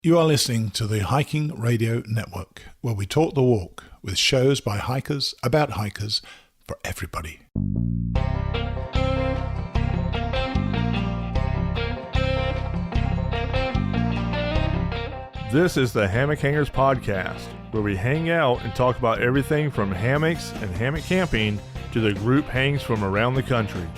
You are listening to the Hiking Radio Network, where we talk the walk with shows by hikers about hikers for everybody. This is the Hammock Hangers Podcast, where we hang out and talk about everything from hammocks and hammock camping to the group hangs from around the country.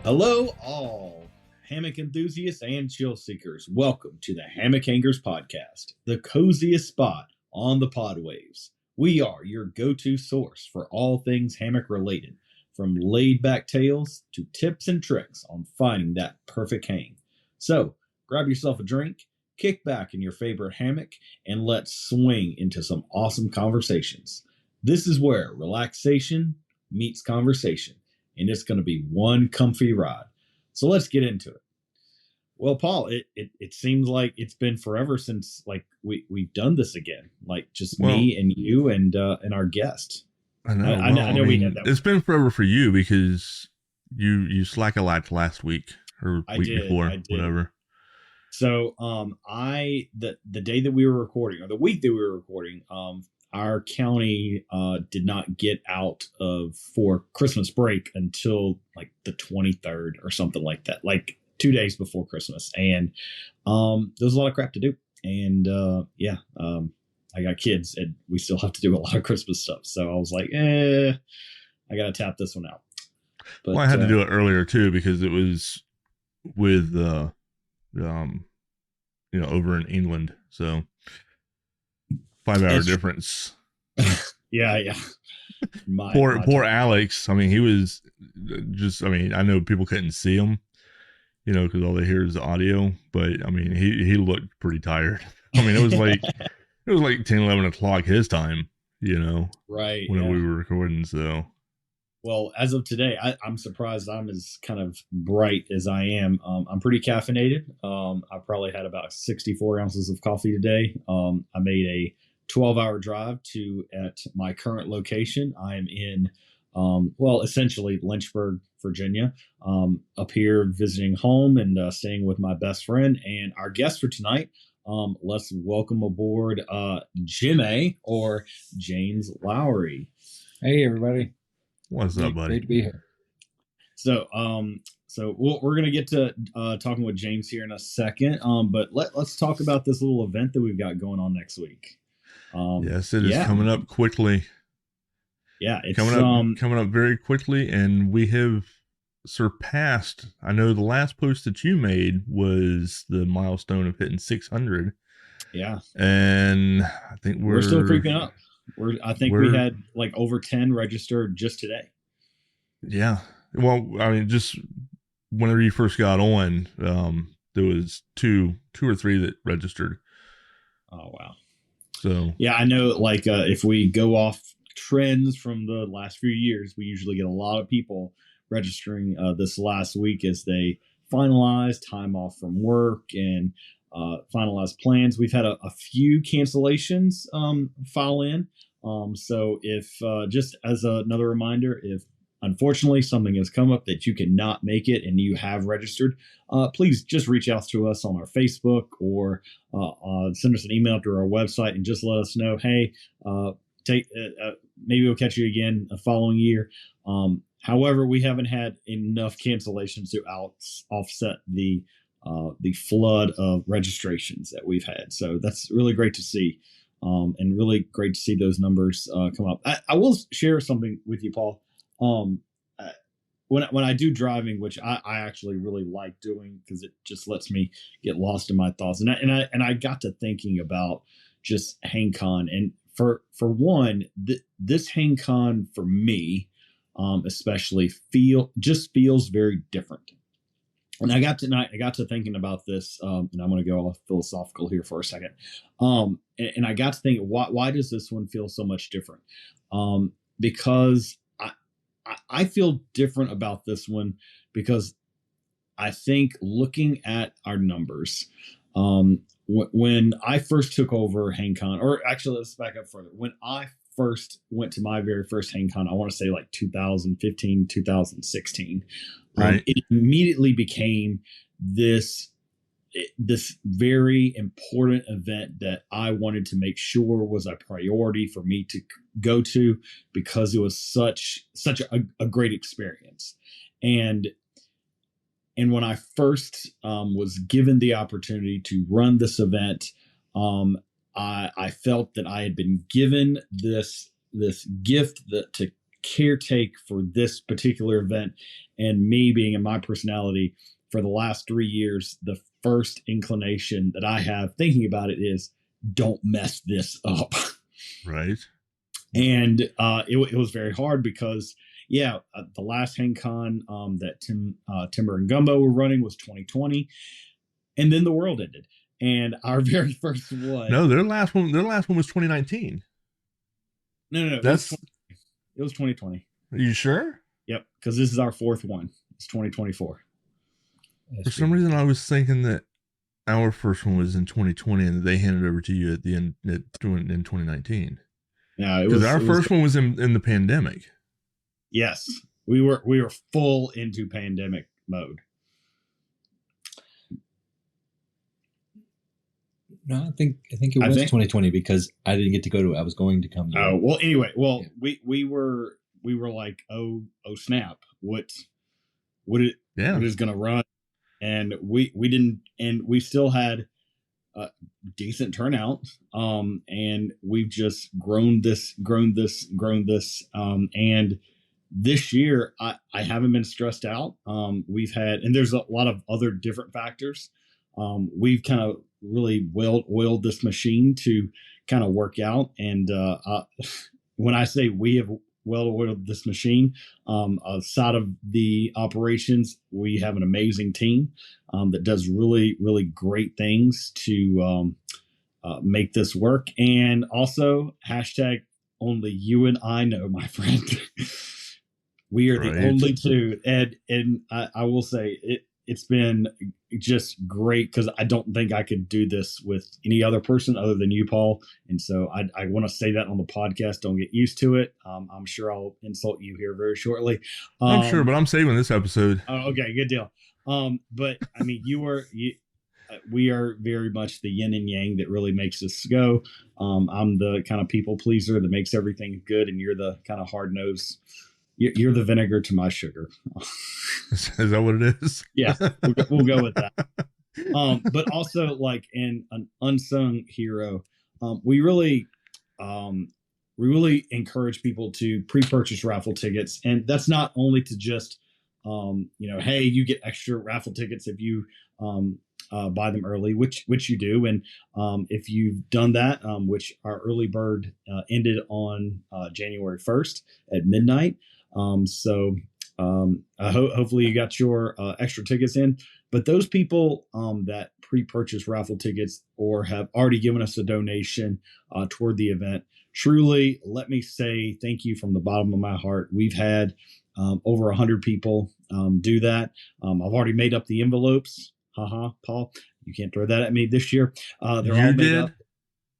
Hello, all hammock enthusiasts and chill seekers. Welcome to the Hammock Hangers Podcast, the coziest spot on the pod waves. We are your go-to source for all things hammock related, from laid-back tales to tips and tricks on finding that perfect hang. So, grab yourself a drink, kick back in your favorite hammock, and let's swing into some awesome conversations. This is where relaxation meets conversation, and it's going to be one comfy ride. So let's get into it. Well, Paul, it seems like it's been forever since we've done this again, just me and you and our guest. I know. I know we had that. It's been forever for you because you slack-a-lacked last week or before, whatever. So the day that we were recording, or the week that we were recording, our county did not get out for Christmas break until like the 23rd or something like that, like 2 days before Christmas. And there was a lot of crap to do. And I got kids and we still have to do a lot of Christmas stuff. So I was like, I got to tap this one out. But, well, I had to do it earlier too, because it was with, over in England. So 5-hour difference. Yeah. Poor Alex. I mean, he was I know people couldn't see him, because all they hear is the audio, but I mean, he looked pretty tired. I mean, it was like 10, 11 o'clock his time, right. When we were recording. So, well, as of today, I'm surprised I'm as kind of bright as I am. I'm pretty caffeinated. I probably had about 64 ounces of coffee today. I made a 12-hour drive at my current location. I am in, essentially Lynchburg, Virginia, up here visiting home and staying with my best friend and our guest for tonight. Let's welcome aboard Jimmy, or James Lawrie. Hey, everybody. What's up, buddy? Great to be here. So we're going to get to talking with James here in a second, but let's talk about this little event that we've got going on next week. Yes, it is coming up quickly. Yeah, it's coming up very quickly, and we have surpassed. I know the last post that you made was the milestone of hitting 600. Yeah, and I think we're still creeping up. I think we had like over 10 registered just today. Yeah, well, I mean, just whenever you first got on, there was two or three that registered. Oh wow. So yeah, I know. If we go off trends from the last few years, we usually get a lot of people registering this last week as they finalize time off from work and finalize plans. We've had a few cancellations file in. So if just as another reminder, if unfortunately something has come up that you cannot make it and you have registered, please just reach out to us on our Facebook or send us an email to our website and just let us know, hey, maybe we'll catch you again the following year. However, we haven't had enough cancellations to offset the flood of registrations that we've had. So that's really great to see, and really great to see those numbers come up. I will share something with you, Paul. When I do driving, which I actually really like doing because it just lets me get lost in my thoughts, and I got to thinking about just HangCon, and for one, this HangCon for me, especially feels very different. And I got to thinking about this, and I'm going to go all philosophical here for a second. And I got to think, why does this one feel so much different? Because I feel different about this one because I think looking at our numbers, when I first took over HangCon, or actually let's back up further. When I first went to my very first HangCon, I want to say like 2015, 2016, Right. it immediately became this very important event that I wanted to make sure was a priority for me to go to, because it was such a great experience. And when I first was given the opportunity to run this event, I felt that I had been given this gift to caretake for this particular event. And me being in my personality for the last 3 years, the first inclination that I have thinking about it is, don't mess this up. Right. And it was very hard because, the last HangCon that Timber and Gumbo were running was 2020, and then the world ended. And our very first one. No, their last one was 2019. No. That's it was 2020. Are you sure? Yep, because this is our fourth one. It's 2024. For some reason, I was thinking that our first one was in 2020, and they handed over to you at the end in 2019. No, because our first one was in the pandemic. Yes, we were full into pandemic mode. No, I think it was 2020 because I didn't get to go to it. I was going to come. Oh, well, anyway, we were like, oh snap, what is going to run? And we didn't, and we still had a decent turnout. And we've just grown this. And this year I haven't been stressed out. We've had, and there's a lot of other different factors. We've kind of really oiled this machine to kind of work out. And when I say we have well-oiled this machine, outside of the operations, we have an amazing team that does really, really great things to make this work. And also, hashtag only you and I know, my friend. We are the only two. And I will say it's been just great, because I don't think I could do this with any other person other than you, Paul. And so I want to say that on the podcast. Don't get used to it. I'm sure I'll insult you here very shortly. I'm sure, but I'm saving this episode. Oh, okay, good deal. But I mean, we are very much the yin and yang that really makes us go. I'm the kind of people pleaser that makes everything good, and you're the kind of hard nosed. You're the vinegar to my sugar. Is that what it is? Yeah, we'll go with that. But also, like, in an unsung hero, we really encourage people to pre-purchase raffle tickets, and that's not only to just, hey, you get extra raffle tickets if you buy them early, which you do, and if you've done that, which our early bird ended on January 1st at midnight. Hopefully you got your extra tickets in. But those people that pre-purchase raffle tickets or have already given us a donation toward the event, truly, let me say thank you from the bottom of my heart. We've had over 100 people do that. I've already made up the envelopes. Paul, you can't throw that at me this year. They're all made up.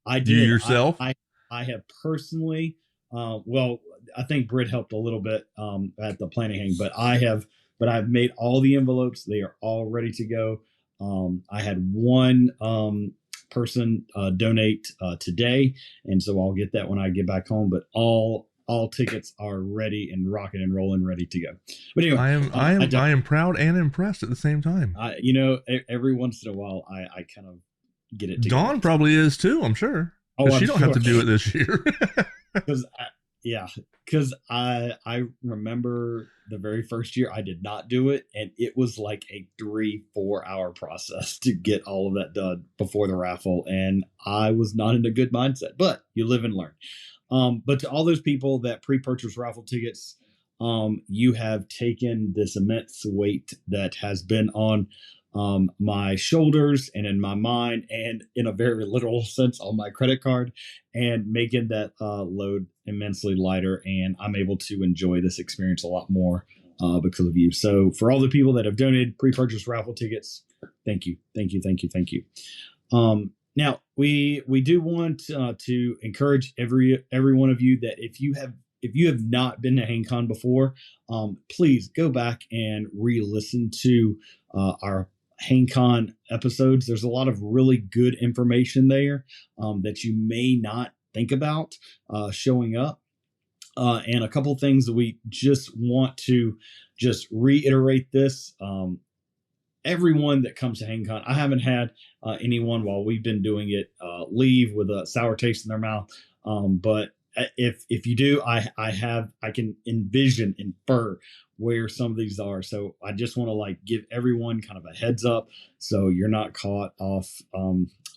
I did. You yourself? I have personally. Well, I think Britt helped a little bit at the planning hang, but I've made all the envelopes. They are all ready to go. I had one person donate today, and so I'll get that when I get back home. But all tickets are ready and rocking and rolling, ready to go. But anyway, I am proud and impressed at the same time. Every once in a while, I kind of get it together. Dawn probably is too, I'm sure. She don't have to do it this year. Because I remember the very first year I did not do it, and it was like a 3-4 hour process to get all of that done before the raffle, and I was not in a good mindset. But you live and learn. But to all those people that pre-purchase raffle tickets, you have taken this immense weight that has been on my shoulders and in my mind, and in a very literal sense on my credit card, and making that load immensely lighter. And I'm able to enjoy this experience a lot more because of you. So for all the people that have donated pre-purchase raffle tickets, thank you. Now we do want to encourage every one of you that if you have not been to HangCon before, please go back and re-listen to our HangCon episodes. There's a lot of really good information there that you may not think about showing up. And a couple things that we just want to just reiterate this. Everyone that comes to HangCon, I haven't had anyone while we've been doing it leave with a sour taste in their mouth. But if you do, I can infer where some of these are. So I just want to like give everyone kind of a heads up so you're not caught off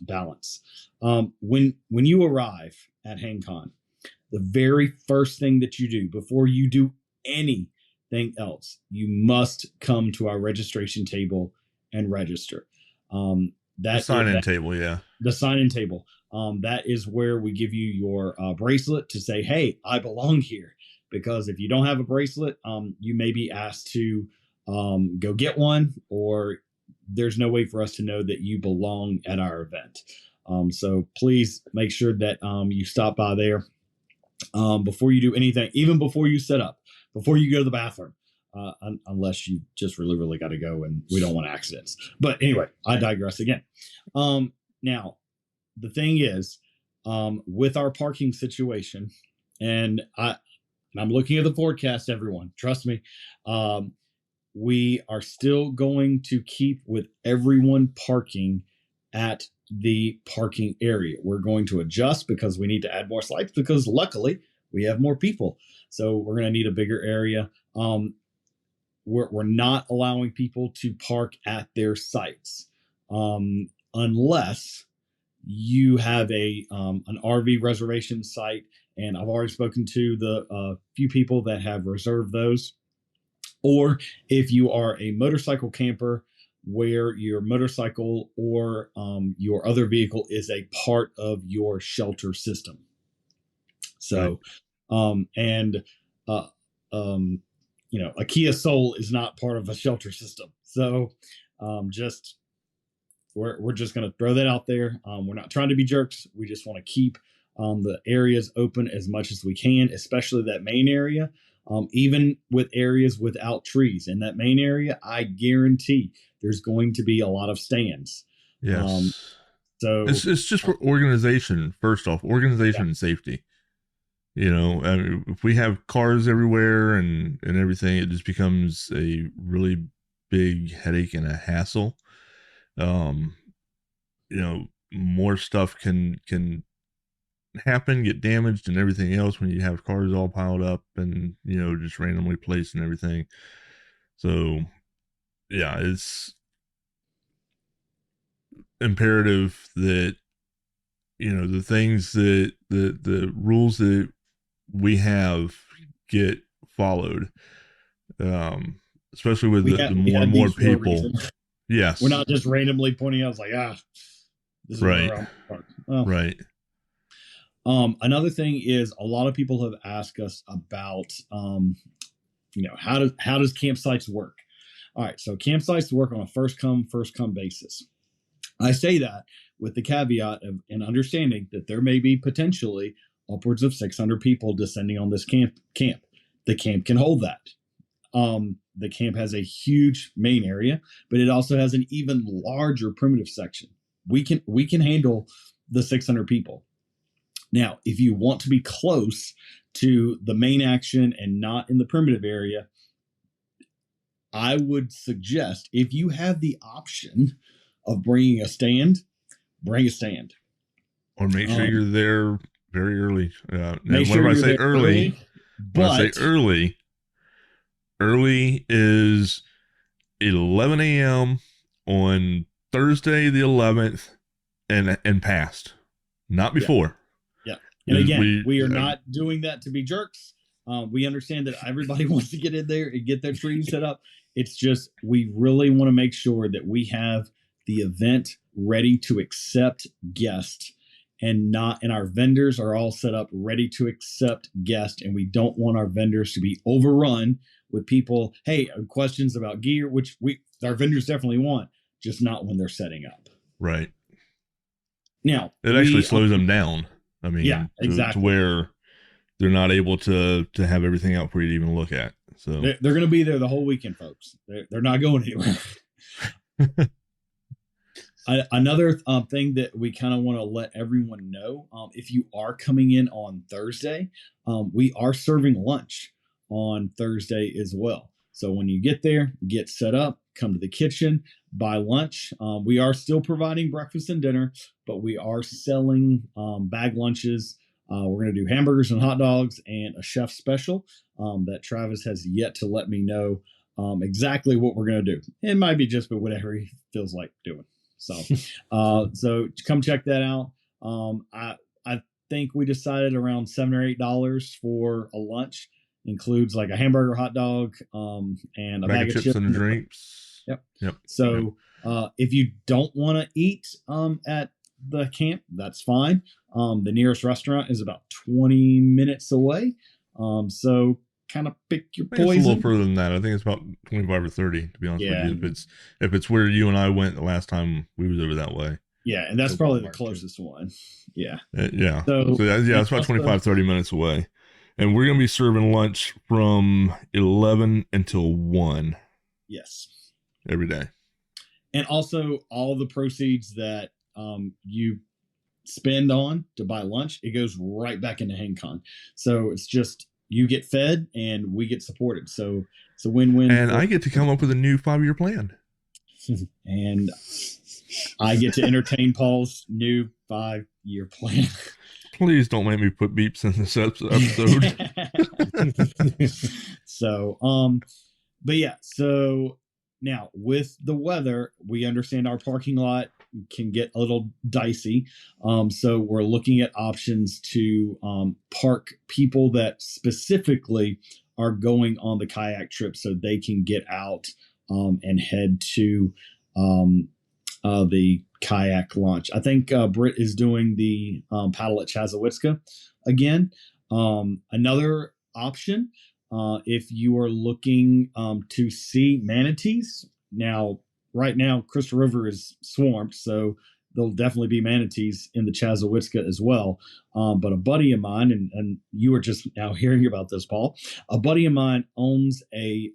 balance. When you arrive at HangCon, the very first thing that you do before you do anything else, you must come to our registration table and register. The sign-in table. That is where we give you your bracelet to say, hey, I belong here. Because if you don't have a bracelet, you may be asked to go get one, or there's no way for us to know that you belong at our event. So please make sure that you stop by there before you do anything, even before you set up, before you go to the bathroom. Unless you just really got to go and we don't want accidents. But anyway, I digress again. Now, the thing is, with our parking situation, and I'm looking at the forecast, everyone, trust me, we are still going to keep with everyone parking at the parking area. We're going to adjust because we need to add more sites because luckily we have more people. So we're going to need a bigger area. We're not allowing people to park at their sites unless you have an RV reservation site, and I've already spoken to the few people that have reserved those. Or if you are a motorcycle camper where your motorcycle or your other vehicle is a part of your shelter system. So, a Kia Soul is not part of a shelter system. So we're just going to throw that out there. We're not trying to be jerks. We just want to keep the areas open as much as we can, especially that main area. Even with areas without trees in that main area, I guarantee there's going to be a lot of stands. Yes. So it's just for organization. First off, organization and safety. I mean, if we have cars everywhere and everything, it just becomes a really big headache and a hassle. More stuff can happen, get damaged and everything else when you have cars all piled up and, just randomly placed and everything. So yeah, it's imperative that, the things that the rules that we have get followed, especially with the more and more people. Yes. We're not just randomly pointing out, like, this is right. where I'm well, right. Another thing is a lot of people have asked us about, how does campsites work? All right. So campsites work on a first come basis. I say that with the caveat of an understanding that there may be potentially upwards of 600 people descending on this camp. The camp can hold that. The camp has a huge main area, but it also has an even larger primitive section. We can handle the 600 people. Now, if you want to be close to the main action and not in the primitive area, I would suggest, if you have the option of bringing a stand, bring a stand. Or make sure you're there very early. When I say early, early is 11 a.m. on Thursday the 11th and past, not before. Yeah. And again, we are not doing that to be jerks. We understand that everybody wants to get in there and get their trees set up. It's just, we really want to make sure that we have the event ready to accept guests and our vendors are all set up ready to accept guests. And we don't want our vendors to be overrun with people. Hey, questions about gear, which our vendors definitely want, just not when they're setting up. Right. Now it actually slows them down. I mean, yeah, exactly. To where they're not able to have everything out for you to even look at. So they're going to be there the whole weekend, folks. They're not going anywhere. Another thing that we kind of want to let everyone know, if you are coming in on Thursday, we are serving lunch on Thursday as well. So when you get there, get set up, come to the kitchen, buy lunch. We are still providing breakfast and dinner, but we are selling bag lunches. We're going to do hamburgers and hot dogs and a chef special that Travis has yet to let me know exactly what we're going to do. It might be just whatever he feels like doing. So, so come check that out. I think we decided around $7 or $8 for a lunch. Includes like a hamburger, hot dog, and a bag of chips and drinks. Yep. So, if you don't want to eat at the camp, that's fine. The nearest restaurant is about 20 minutes away. So kind of pick your poison. It's a little further than that. I think it's about 25 or 30, to be honest with you. If it's where you and I went the last time we was over that way. Yeah, and that's probably the closest one. Yeah. Yeah. So it's about 25, 30 minutes away. And we're going to be serving lunch from 11 until 1. Yes. Every day. And also all the proceeds that you spend on to buy lunch, it goes right back into HangCon. So it's just you get fed and we get supported. So it's a win-win. And I get to come up with a new 5-year plan. And I get to entertain Paul's new 5-year plan. Please don't make me put beeps in this episode. So, but yeah, so now with the weather, we understand our parking lot can get a little dicey. So we're looking at options to park people that specifically are going on the kayak trip so they can get out and head to the kayak launch. I think Britt is doing the paddle at Chassahowitzka again. Another option, if you are looking to see manatees. Now, right now, Crystal River is swamped, so there'll definitely be manatees in the Chassahowitzka as well. But a buddy of mine, and you were just now hearing about this, Paul, a buddy of mine owns a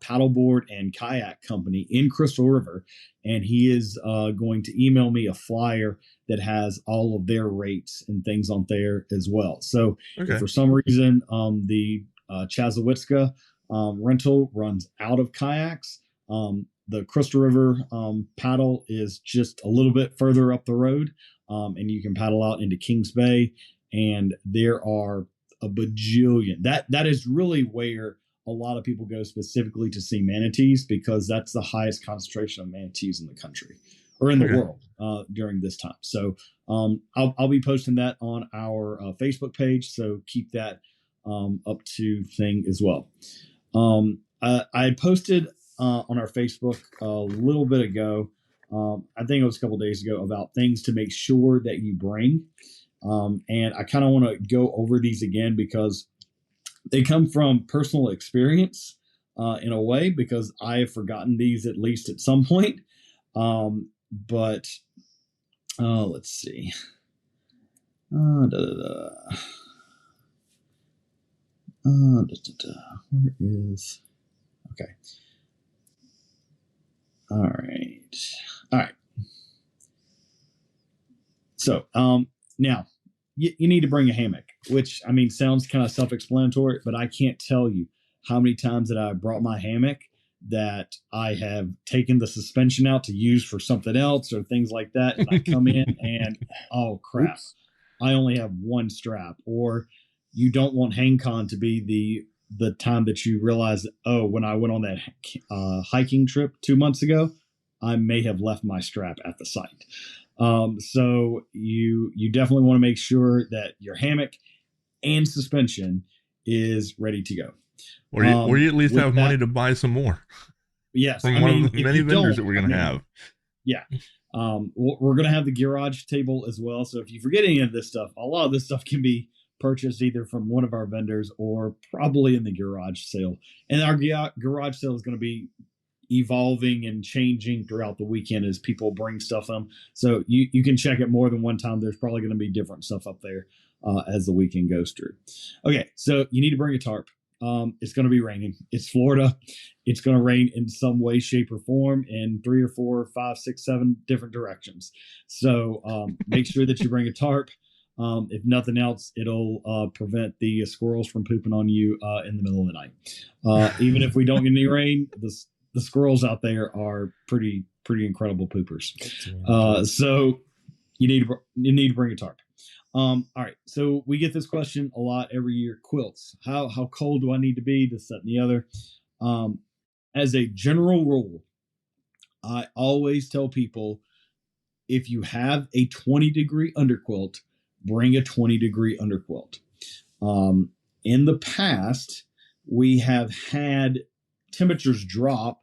paddleboard and kayak company in Crystal River, and he is going to email me a flyer that has all of their rates and things on there as well. So if for some reason the Chassahowitzka rental runs out of kayaks, the Crystal River paddle is just a little bit further up the road, and you can paddle out into Kings Bay, and there are a bajillion. That is really where a lot of people go specifically to see manatees, because that's the highest concentration of manatees in the country or in the world during this time. So I'll be posting that on our Facebook page, so keep that up to thing as well. I posted on our Facebook a little bit ago, I think it was a couple days ago, about things to make sure that you bring. And I kind of want to go over these again because they come from personal experience in a way, because I have forgotten these at least at some point. But let's see. Where is... Okay. All right. So, now you need to bring a hammock, which, I mean, sounds kind of self-explanatory, but I can't tell you how many times that I brought my hammock that I have taken the suspension out to use for something else or things like that. And I come in and, oh crap, oops, I only have one strap. Or you don't want HangCon to be the time that you realize, oh, when I went on that hiking trip 2 months ago, I may have left my strap at the site. So you definitely want to make sure that your hammock and suspension is ready to go. Or you at least have money to buy some more. Yes. From one of the many vendors that we're going to have. Yeah. We're going to have the garage table as well. So if you forget any of this stuff, a lot of this stuff can be purchased either from one of our vendors or probably in the garage sale. And our garage sale is going to be evolving and changing throughout the weekend as people bring stuff in. So you can check it more than one time. There's probably going to be different stuff up there as the weekend goes through. Okay, so you need to bring a tarp. It's going to be raining. It's Florida. It's going to rain in some way, shape, or form in 3 or 4 or 5, 6, 7 different directions. So make sure that you bring a tarp. If nothing else, it'll prevent the squirrels from pooping on you in the middle of the night. Even if we don't get any rain, the squirrels out there are pretty incredible poopers. So you need to bring a tarp. All right. So we get this question a lot every year. Quilts. How cold do I need to be? This, that, and the other. As a general rule, I always tell people, if you have a 20-degree underquilt, bring a 20-degree underquilt. In the past, we have had temperatures drop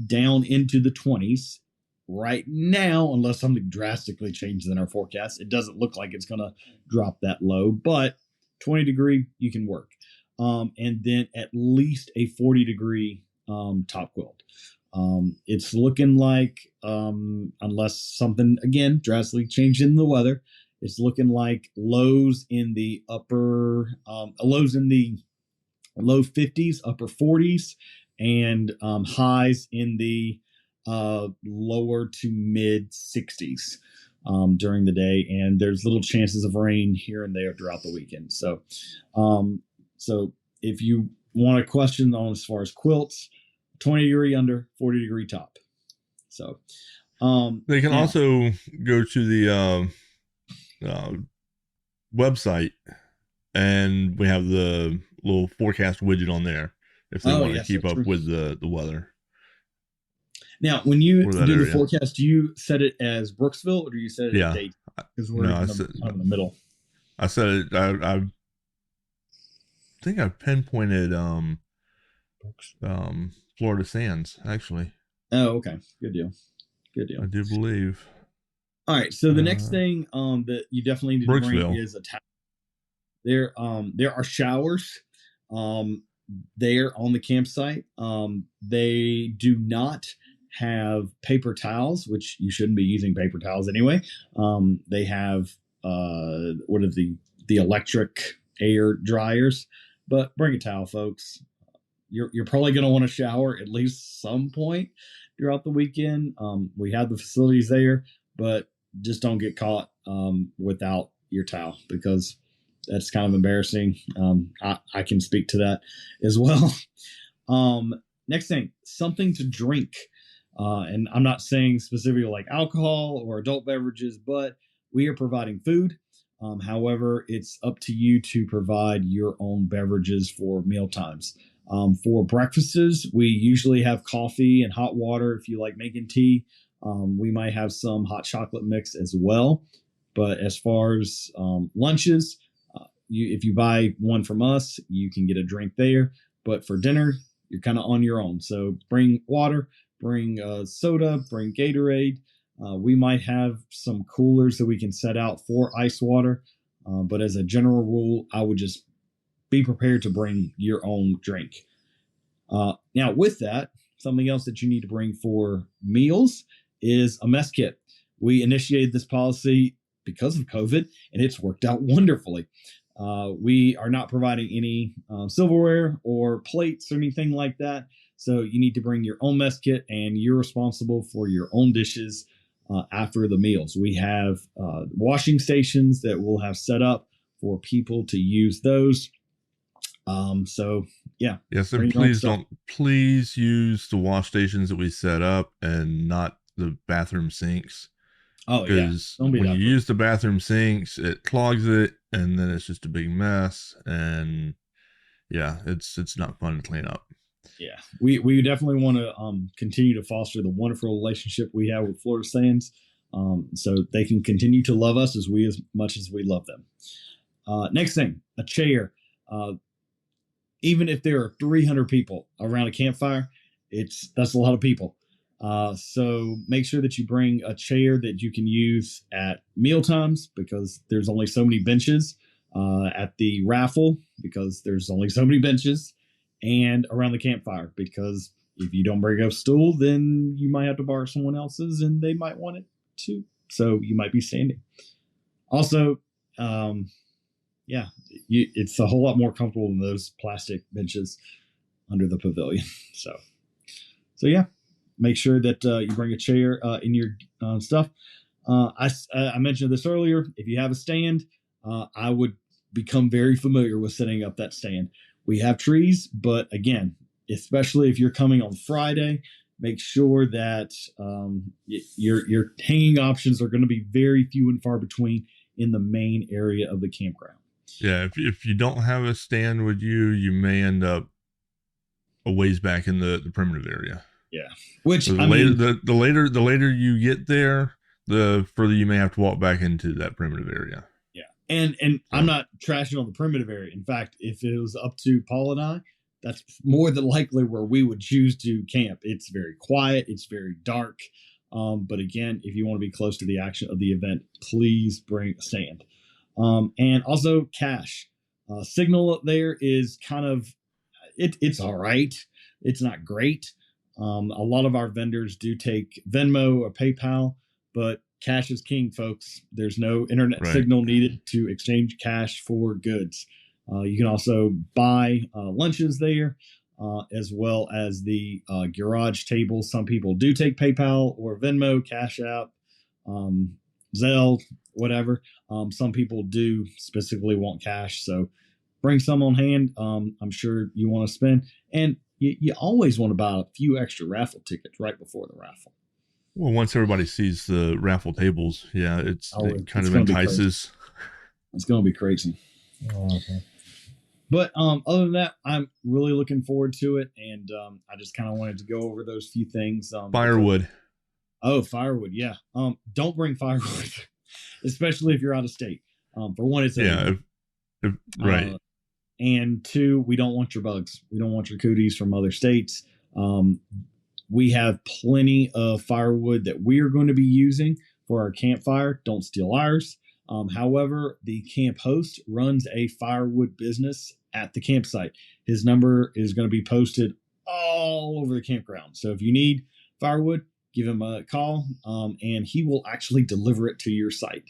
down into the 20s. Right now, unless something drastically changes in our forecast, it doesn't look like it's going to drop that low, but 20-degree, you can work. And then at least a 40-degree top quilt. It's looking like, unless something, again, drastically changed in the weather, it's looking like lows in the low 50s, upper 40s, and highs in the lower to mid 60s during the day, and there's little chances of rain here and there throughout the weekend. So if you want a question on as far as quilts, 20-degree under, 40-degree top. So they can also go to the website, and we have the little forecast widget on there if they want to keep up with the weather. Now, when you do the forecast, do you set it as Brooksville, or do you set it as Dayton? Because we're in the middle. I set it. I think I pinpointed Florida Sands, actually. Oh, okay. Good deal. I do believe. All right. So the next thing that you definitely need to bring is a towel. There are showers there on the campsite. They do not have paper towels, which you shouldn't be using paper towels anyway. They have what are the electric air dryers, but bring a towel, folks. You're probably going to want to shower at least some point throughout the weekend. We have the facilities there, but just don't get caught without your towel, because that's kind of embarrassing. I can speak to that as well. Next thing, something to drink. And I'm not saying specifically like alcohol or adult beverages, but we are providing food. However, it's up to you to provide your own beverages for meal times. For breakfasts, we usually have coffee and hot water. If you like making tea, we might have some hot chocolate mix as well. But as far as lunches, if you buy one from us, you can get a drink there. But for dinner, you're kind of on your own. So bring water, bring soda, bring Gatorade. We might have some coolers that we can set out for ice water. But as a general rule, I would just be prepared to bring your own drink. Now, with that, something else that you need to bring for meals is a mess kit. We initiated this policy because of COVID, and it's worked out wonderfully. We are not providing any silverware or plates or anything like that. So you need to bring your own mess kit, and you're responsible for your own dishes after the meals. We have washing stations that we'll have set up for people to use those. So yeah. Yes, and please use the wash stations that we set up and not the bathroom sinks. Oh yeah. Because when you use the bathroom sinks, it clogs it, and then it's just a big mess. And yeah, it's not fun to clean up. Yeah, we definitely want to continue to foster the wonderful relationship we have with Florida Sands, so they can continue to love us as much as we love them. Next thing, a chair. Even if there are 300 people around a campfire, that's a lot of people. So make sure that you bring a chair that you can use at meal times, because there's only so many benches, at the raffle, because there's only so many benches, and around the campfire, because If you don't bring a stool, then you might have to borrow someone else's, and they might want it too. So you might be standing. Also, it's a whole lot more comfortable than those plastic benches under the pavilion. So yeah, make sure that you bring a chair in your stuff. I mentioned this earlier. If you have a stand, I would become very familiar with setting up that stand. We have trees, but again, especially if you're coming on Friday, make sure that your hanging options are going to be very few and far between in the main area of the campground. Yeah, if you don't have a stand with you, you may end up a ways back in the primitive area. Yeah, which so the later you get there, the further you may have to walk back into that primitive area. Yeah, and I'm not trashing on the primitive area. In fact, if it was up to Paul and I, that's more than likely where we would choose to camp. It's very quiet. It's very dark. But again, if you want to be close to the action of the event, please bring a stand. And also cash. Signal up there is kind of, it's all right. It's not great. A lot of our vendors do take Venmo or PayPal, but cash is king, folks. There's no internet signal needed to exchange cash for goods. You can also buy lunches there, as well as the garage tables. Some people do take PayPal or Venmo, Cash App, Zelle, whatever. Some people do specifically want cash, so bring some on hand. I'm sure you want to spend, and you always want to buy a few extra raffle tickets right before the raffle. Well, once everybody sees the raffle tables, it kind of entices. It's going to be crazy. Oh, okay. But other than that, I'm really looking forward to it, and I just kind of wanted to go over those few things. Firewood. Firewood, yeah. Don't bring firewood, especially if you're out of state. For one, it's right. And two, we don't want your bugs. We don't want your cooties from other states. We have plenty of firewood that we are going to be using for our campfire. Don't steal ours. However, the camp host runs a firewood business at the campsite. His number is going to be posted all over the campground. So if you need firewood, give him a call, and he will actually deliver it to your site.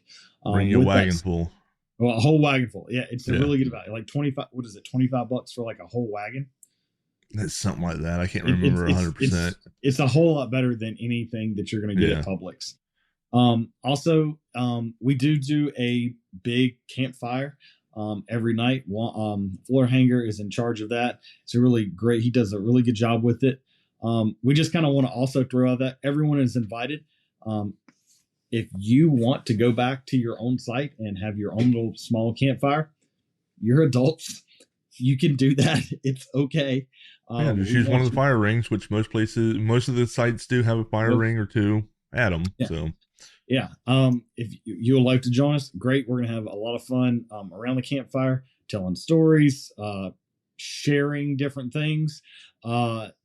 Bring your wagon full. Well, a whole wagon full. Yeah, it's a really good value. Like 25. What is it? $25 for like a whole wagon. That's something like that. I can't remember 100%. It's a whole lot better than anything that you're going to get at Publix. Also, we do a big campfire every night. Floor Hanger is in charge of that. It's a really great. He does a really good job with it. We just kind of want to also throw out that everyone is invited. If you want to go back to your own site and have your own little small campfire, you're adults. You can do that. It's okay. Just use one of the fire rings, which most of the sites do have a fire ring or two at them. Yeah. So, yeah. If you would like to join us, great. We're going to have a lot of fun around the campfire, telling stories, sharing different things,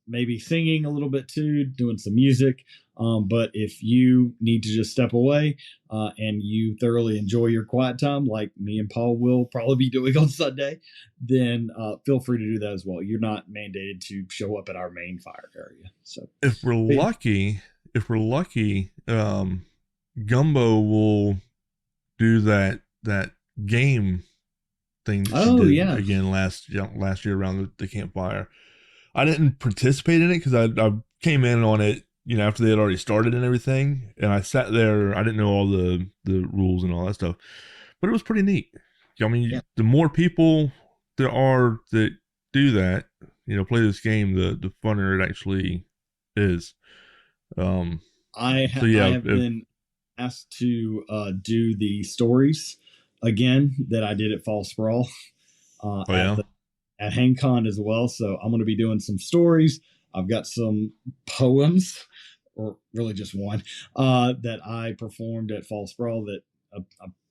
maybe singing a little bit too, doing some music. But if you need to just step away and you thoroughly enjoy your quiet time, like me and Paul will probably be doing on Sunday, then feel free to do that as well. You're not mandated to show up at our main fire area. So if we're lucky, Gumbo will do that game thing that she did again last year around the campfire. I didn't participate in it because I came in on it, after they had already started and everything, and I sat there. I didn't know all the rules and all that stuff, but it was pretty neat. I mean, the more people there are that do that, play this game, the funner it actually is. I have been asked to do the stories again that I did at Fall Sprawl at HangCon as well. So I'm going to be doing some stories. I've got some poems, or really just one, that I performed at Fall Sprawl that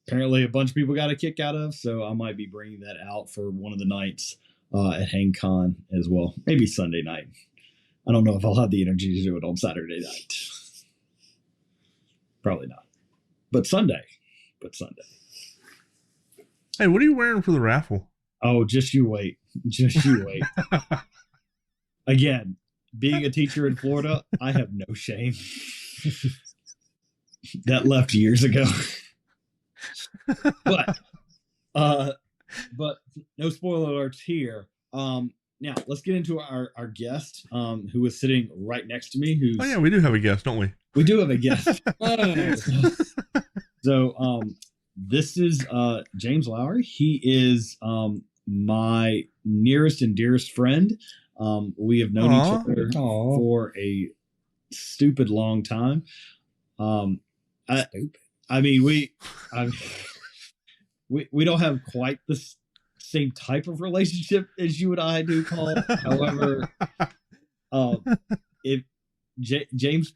apparently a bunch of people got a kick out of. So I might be bringing that out for one of the nights at HangCon as well. Maybe Sunday night. I don't know if I'll have the energy to do it on Saturday night. Probably not. But Sunday. Hey, what are you wearing for the raffle? Oh, just you wait. Just you wait. Again, being a teacher in Florida, I have no shame. That left years ago. But no spoiler alerts here. Now let's get into our guest, who is sitting right next to me. Oh yeah, we do have a guest, don't we? We do have a guest. So this is James Lawrie. He is my nearest and dearest friend. We have known each other for a stupid long time. I mean, we don't have quite the same type of relationship as you and I do, Paul. However, James,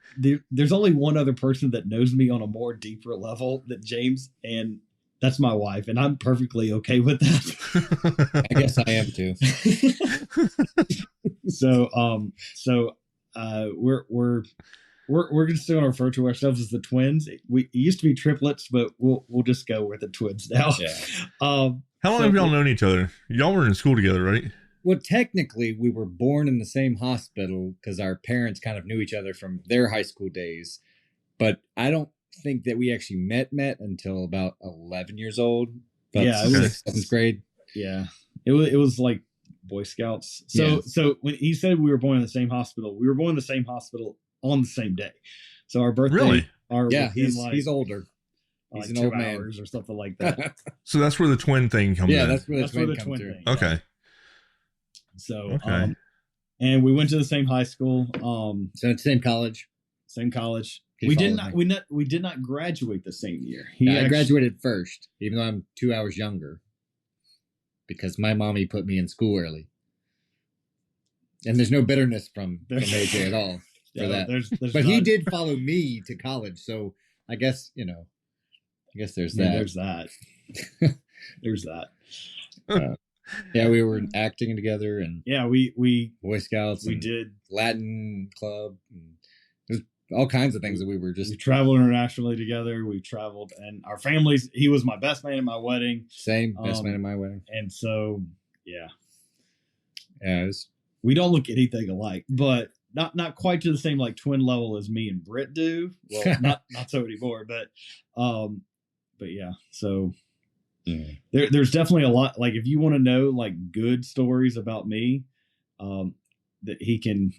there's only one other person that knows me on a more deeper level than James, and that's my wife, and I'm perfectly okay with that. I guess I am too. We're just going to refer to ourselves as the twins. We used to be triplets, but we'll just go with the twins now. Yeah. How long have y'all known each other? Y'all were in school together, right? Well, technically, we were born in the same hospital because our parents kind of knew each other from their high school days. But I don't think that we actually met until about 11 years old. It was 7th grade. Yeah, it was like Boy Scouts. So when he said we were born in the same hospital, we were born in the same hospital on the same day. So our birthday he's older. He's an old man or something like that. So that's where the twin thing comes in. Yeah, that's where the twin comes through. Okay. So and we went to the same high school. So same college. Same college. We did not graduate the same year. I graduated first, even though I'm 2 hours younger. Because my mommy put me in school early. And there's no bitterness from AJ at all for that. But he did follow me to college, so I guess, there's that. There's that. There's that. Yeah, we were acting together, and we Boy Scouts. We did Latin club. And there's all kinds of things that we were just. We traveled internationally together. We traveled, and our families. He was my best man at my wedding. Same best man at my wedding. And so, yeah. We don't look anything alike, but not quite to the same like twin level as me and Britt do. Well, not so anymore, but yeah. So there's definitely a lot. Like if you want to know like good stories about me, that he can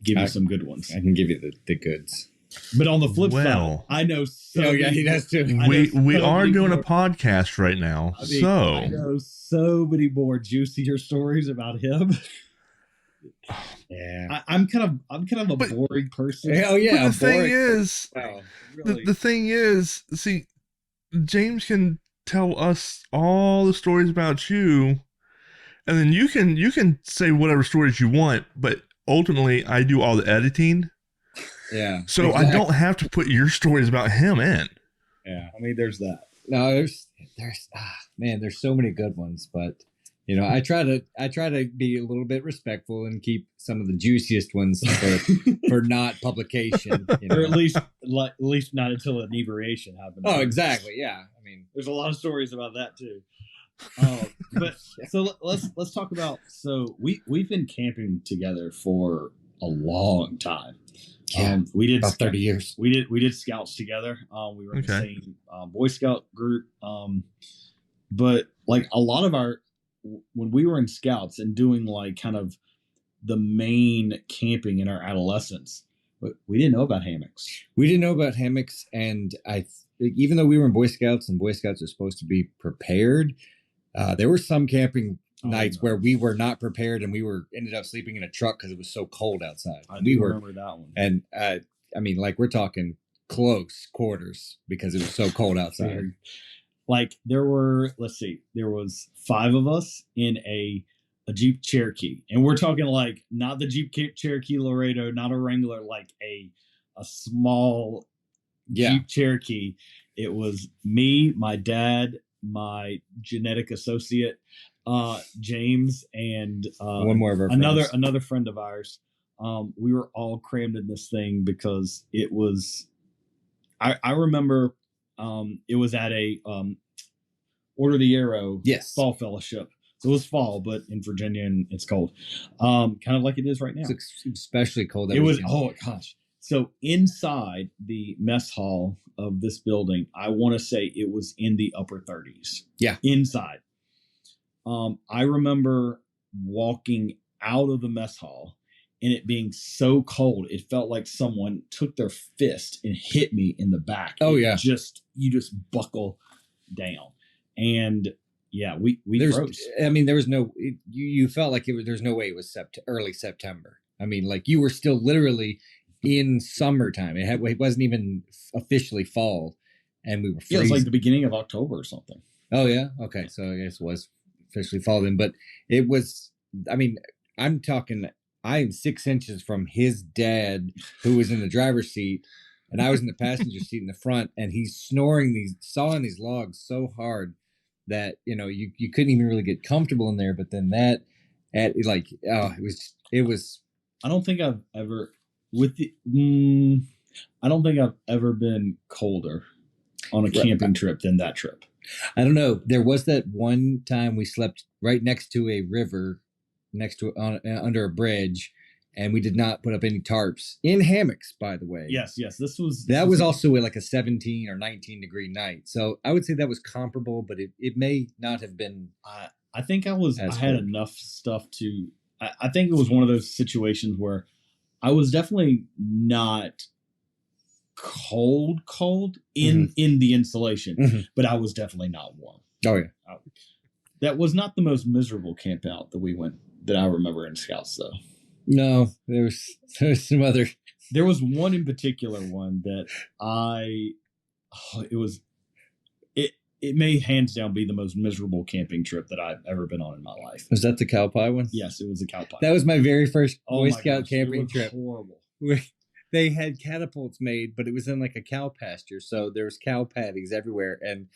give you some good ones. I can give you the goods. But on the flip side, I know. He does too. We are doing a podcast right now, I know so many more juicier stories about him. Yeah, I'm kind of a boring person. Hell yeah! But the thing is, see, James can tell us all the stories about you, and then you can say whatever stories you want. But ultimately, I do all the editing. Yeah. So exactly. I don't have to put your stories about him in. Yeah, I mean, there's that. No, there's so many good ones, but. I try to be a little bit respectful and keep some of the juiciest ones for not publication, or at least not until inebriation happens. Oh, exactly. Yeah, I mean, there's a lot of stories about that too. But so let's talk about. So we've been camping together for a long time. Yeah, we did about 30 years. We did scouts together. We were in the same Boy Scout group. But like a lot of when we were in scouts and doing like kind of the main camping in our adolescence, we didn't know about hammocks. We didn't know about hammocks, and even though we were in Boy Scouts and Boy Scouts are supposed to be prepared, there were some camping nights where we were not prepared, and we ended up sleeping in a truck because it was so cold outside. I remember that one. And I mean, like we're talking close quarters because it was so cold outside. Like there was 5 of us in a Jeep Cherokee, and we're talking like not the Jeep Cherokee Laredo, not a Wrangler, like a small Jeep Cherokee. It was me, my dad, my genetic associate, James, and one more of our another friend of ours. We were all crammed in this thing because it was. I remember. It was at a Order the Arrow fall fellowship So it was fall, but in Virginia and it's cold. Kind of like it is right now. It's especially cold. It was, oh gosh. So inside the mess hall of this building, I want to say it was in the upper 30s. Yeah. Inside. I remember walking out of the mess hall and it being so cold, it felt like someone took their fist and hit me in the back. Oh, you yeah. just buckle down. And yeah, we froze. I mean, there was no, you felt like there's no way it was early September. I mean, like you were still literally in summertime. It wasn't even officially fall, and we were freezing. Yeah, it was like the beginning of October or something. Oh yeah, okay. So I guess it was officially fall then, but it was. I mean, I'm 6 inches from his dad, who was in the driver's seat, and I was in the passenger seat in the front, and he's sawing these logs so hard that you couldn't even really get comfortable in there. But then it was. I don't think I've ever. I don't think I've ever been colder on a camping trip than that trip. I don't know. There was that one time we slept right next to a river, under a bridge, and we did not put up any tarps in hammocks. By the way, yes. That was also like a 17 or 19 degree night. So I would say that was comparable, but it may not have been. I think I had enough stuff to. I think it was one of those situations where I was definitely not cold in the insulation, but I was definitely not warm. Oh yeah. That was not the most miserable camp out that I remember in Scouts though. No, there's some other. There was one in particular that it may hands down be the most miserable camping trip that I've ever been on in my life. Was that the cow pie one? Yes, it was the cow pie. That was my very first Boy Scout gosh, camping trip. Horrible. They had catapults made, but it was in like a cow pasture. So there was cow patties everywhere. And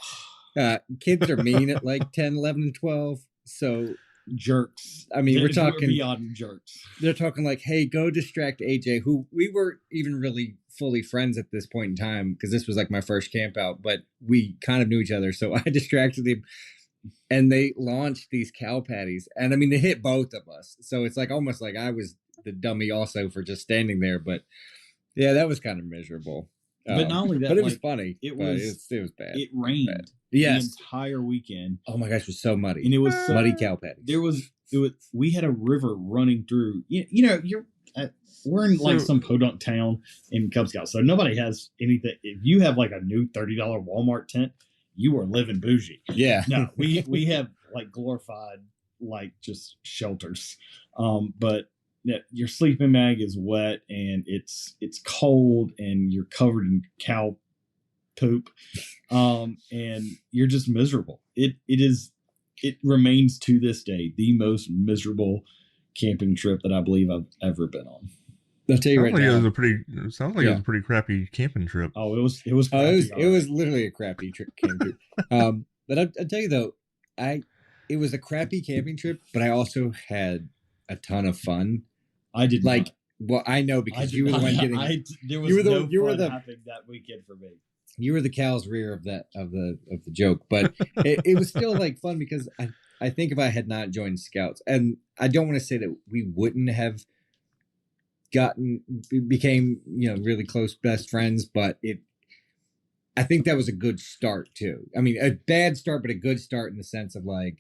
kids are mean at like 10, 11, and 12. So jerks. I mean, we're talking beyond jerks. They're talking like, hey, go distract AJ, who we weren't even really fully friends at this point in time because this was like my first camp out, but we kind of knew each other. So I distracted him and they launched these cow patties. And I mean, they hit both of us. So it's like almost like I was the dummy also for just standing there. But yeah, that was kind of miserable. But not only that, but it was funny. It was bad. It rained the entire weekend. Oh my gosh, it was so muddy. And it was muddy cow patties. We had a river running through. We're in like some podunk town in Cub Scouts, so nobody has anything. If you have like a new $30 Walmart tent, you are living bougie. Yeah. No, we have like glorified like just shelters, but. Yeah, your sleeping bag is wet and it's cold and you're covered in cow poop, and you're just miserable. It remains to this day the most miserable camping trip that I believe I've ever been on. I'll tell you right now. It sounds like it was a pretty crappy camping trip. Oh, it was. It was literally a crappy camping trip. But I'll tell you though, it was a crappy camping trip, but I also had a ton of fun. I did like. Not. Well, I know because you were the one getting. There was you were the happening that weekend for me. You were the cow's rear of the joke, but it was still like fun because I think if I had not joined Scouts, and I don't want to say that we wouldn't have became really close best friends, but I think that was a good start too. I mean, a bad start, but a good start in the sense of like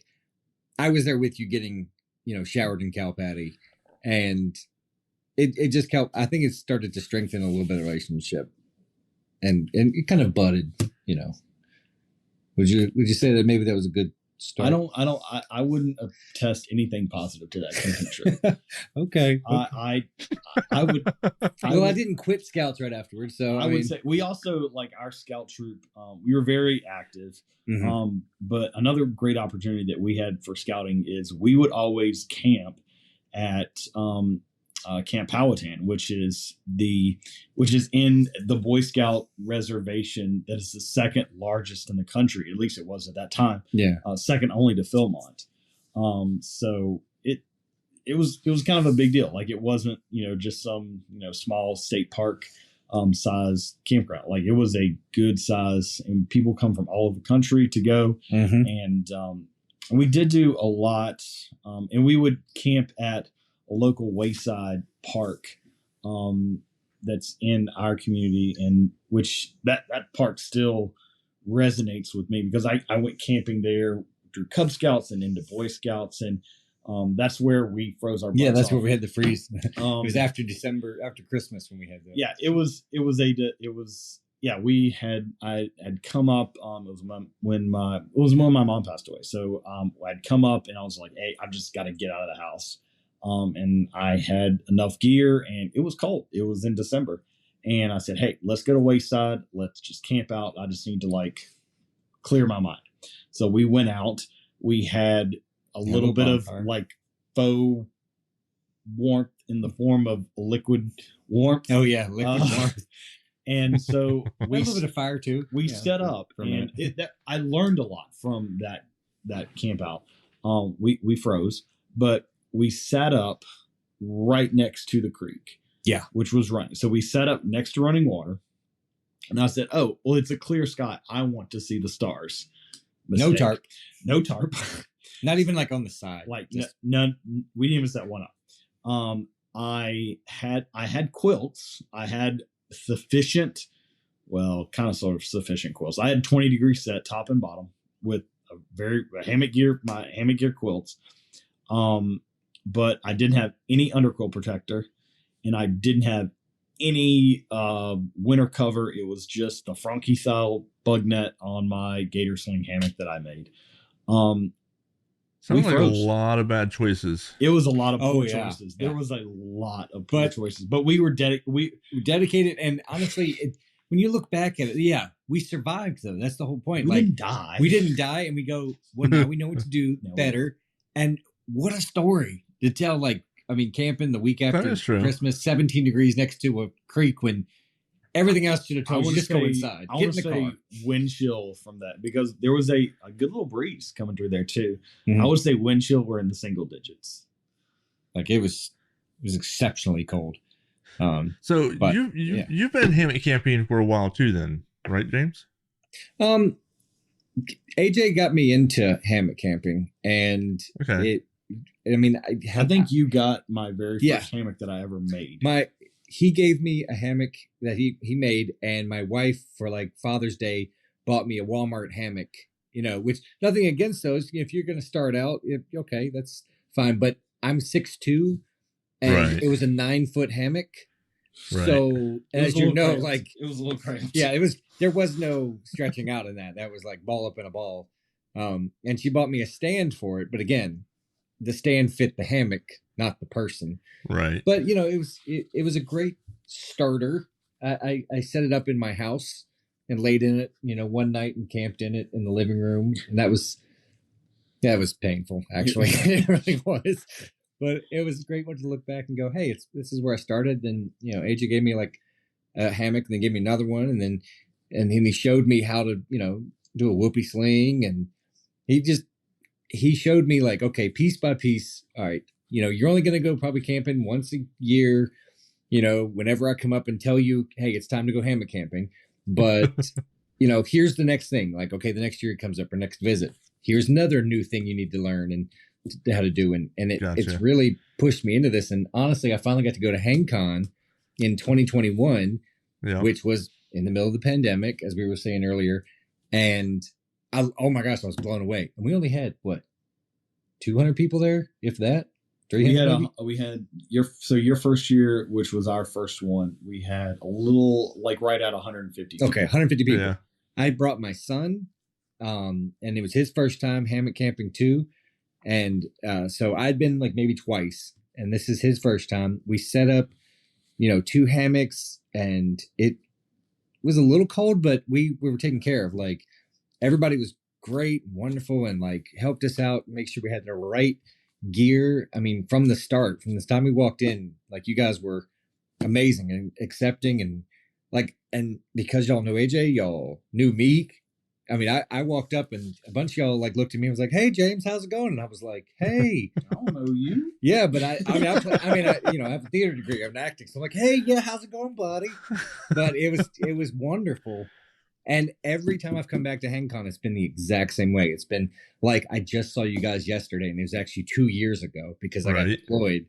I was there with you getting showered in cow patty. And it just helped. I think it started to strengthen a little bit of relationship, and it kind of budded. Would you say that maybe that was a good start? I wouldn't attest anything positive to that camping trip. Okay. I would. I didn't quit Scouts right afterwards, so I would say we also like our Scout troop. We were very active. Mm-hmm. But another great opportunity that we had for scouting is we would always camp at Camp Powhatan, which is in the Boy Scout reservation that is the second largest in the country. At least it was at that time. Yeah. Second only to Philmont. So it was kind of a big deal. Like it wasn't just some small state park size campground. Like it was a good size, and people come from all over the country to go. Mm-hmm. And we did do a lot, and we would camp at a local wayside park that's in our community, and which that park still resonates with me because I went camping there through Cub Scouts and into Boy Scouts, and that's where we froze our butts that's off. where we had the freeze. It was after Christmas when we had that. Yeah, it was I had come up. It was when my mom passed away. So I'd come up and I was like, hey, I've just got to get out of the house. And I had enough gear, and it was cold. It was in December, and I said, hey, let's go to Wayside. Let's just camp out. I just need to like clear my mind. So we went out. We had a little bit of like faux warmth in the form of liquid warmth. Oh yeah, liquid warmth. And so we had a little bit of fire too. We set up, and I learned a lot from that camp out. We froze, but we sat up right next to the creek. Yeah, which was running. So we sat up next to running water, and I said, "Oh, well, it's a clear sky. I want to see the stars." Mistake. No tarp. Not even like on the side. Like none. We didn't even set one up. I had quilts. I had sufficient, kind of sort of sufficient quilts. I had 20-degree set top and bottom with my hammock gear quilts. But I didn't have any underquilt protector, and I didn't have any winter cover. It was just the Franke style bug net on my gator sling hammock that I made. Sounds like a lot of bad choices. It was a lot of poor choices. There was a lot of poor choices, but we were dedicated. And honestly, when you look back at it, we survived though. That's the whole point. We didn't die. We didn't die, and we go, well, now we know what to do better. And what a story to tell. Like, I mean, camping the week after Christmas, 17 degrees next to a creek when everything else should have told you just go inside. I want to say wind chill from that because there was a good little breeze coming through there too. Mm-hmm. I would say wind chill were in the single digits. Like it was exceptionally cold. You've been hammock camping for a while too, then, right, James? AJ got me into hammock camping, and I think you got my very first hammock that I ever made. He gave me a hammock that he made, and my wife for like Father's Day bought me a Walmart hammock, which nothing against those. If you're going to start out, okay, that's fine. But I'm 6'2", and it was a 9-foot hammock. Right. So as you know, like it was a little cramped. Yeah, there was no stretching out in that. That was like ball up in a ball. And she bought me a stand for it. But again, the stand fit the hammock, not the person. Right. But it was a great starter. I set it up in my house and laid in it, one night and camped in it in the living room. And that was painful, actually. It really was. But it was a great one to look back and go, hey, this is where I started. Then, AJ gave me like a hammock and then gave me another one. And then he showed me how to, do a whoopee sling. And he showed me like, okay, piece by piece. All right. You're only going to go probably camping once a year, whenever I come up and tell you, hey, it's time to go hammock camping. But, here's the next thing. Like, okay, the next year it comes up or next visit. Here's another new thing you need to learn and how to do. And it's really pushed me into this. And honestly, I finally got to go to HangCon in 2021, which was in the middle of the pandemic, as we were saying earlier. And oh my gosh, I was blown away. And we only had 200 people there, if that. We had your first year, which was our first one. We had a little right at 150. Okay, 150 people. Yeah. I brought my son, and it was his first time hammock camping too. And so I'd been maybe twice, and this is his first time. We set up, 2 hammocks, and it was a little cold, but we were taken care of. Like everybody was great, wonderful, and helped us out, make sure we had the right gear. I mean, from the start, from the time we walked in, you guys were amazing and accepting, and and because y'all know AJ, y'all knew me. I mean, I walked up and a bunch of y'all looked at me and was like, "Hey, James, how's it going?" And I was like, "Hey, I don't know you." Yeah, but I have a theater degree. I'm acting, so I'm like, "Hey, yeah, how's it going, buddy?" But it was wonderful And every time I've come back to HangCon, it's been the exact same way. It's been like, I just saw you guys yesterday, and it was actually 2 years ago because I got deployed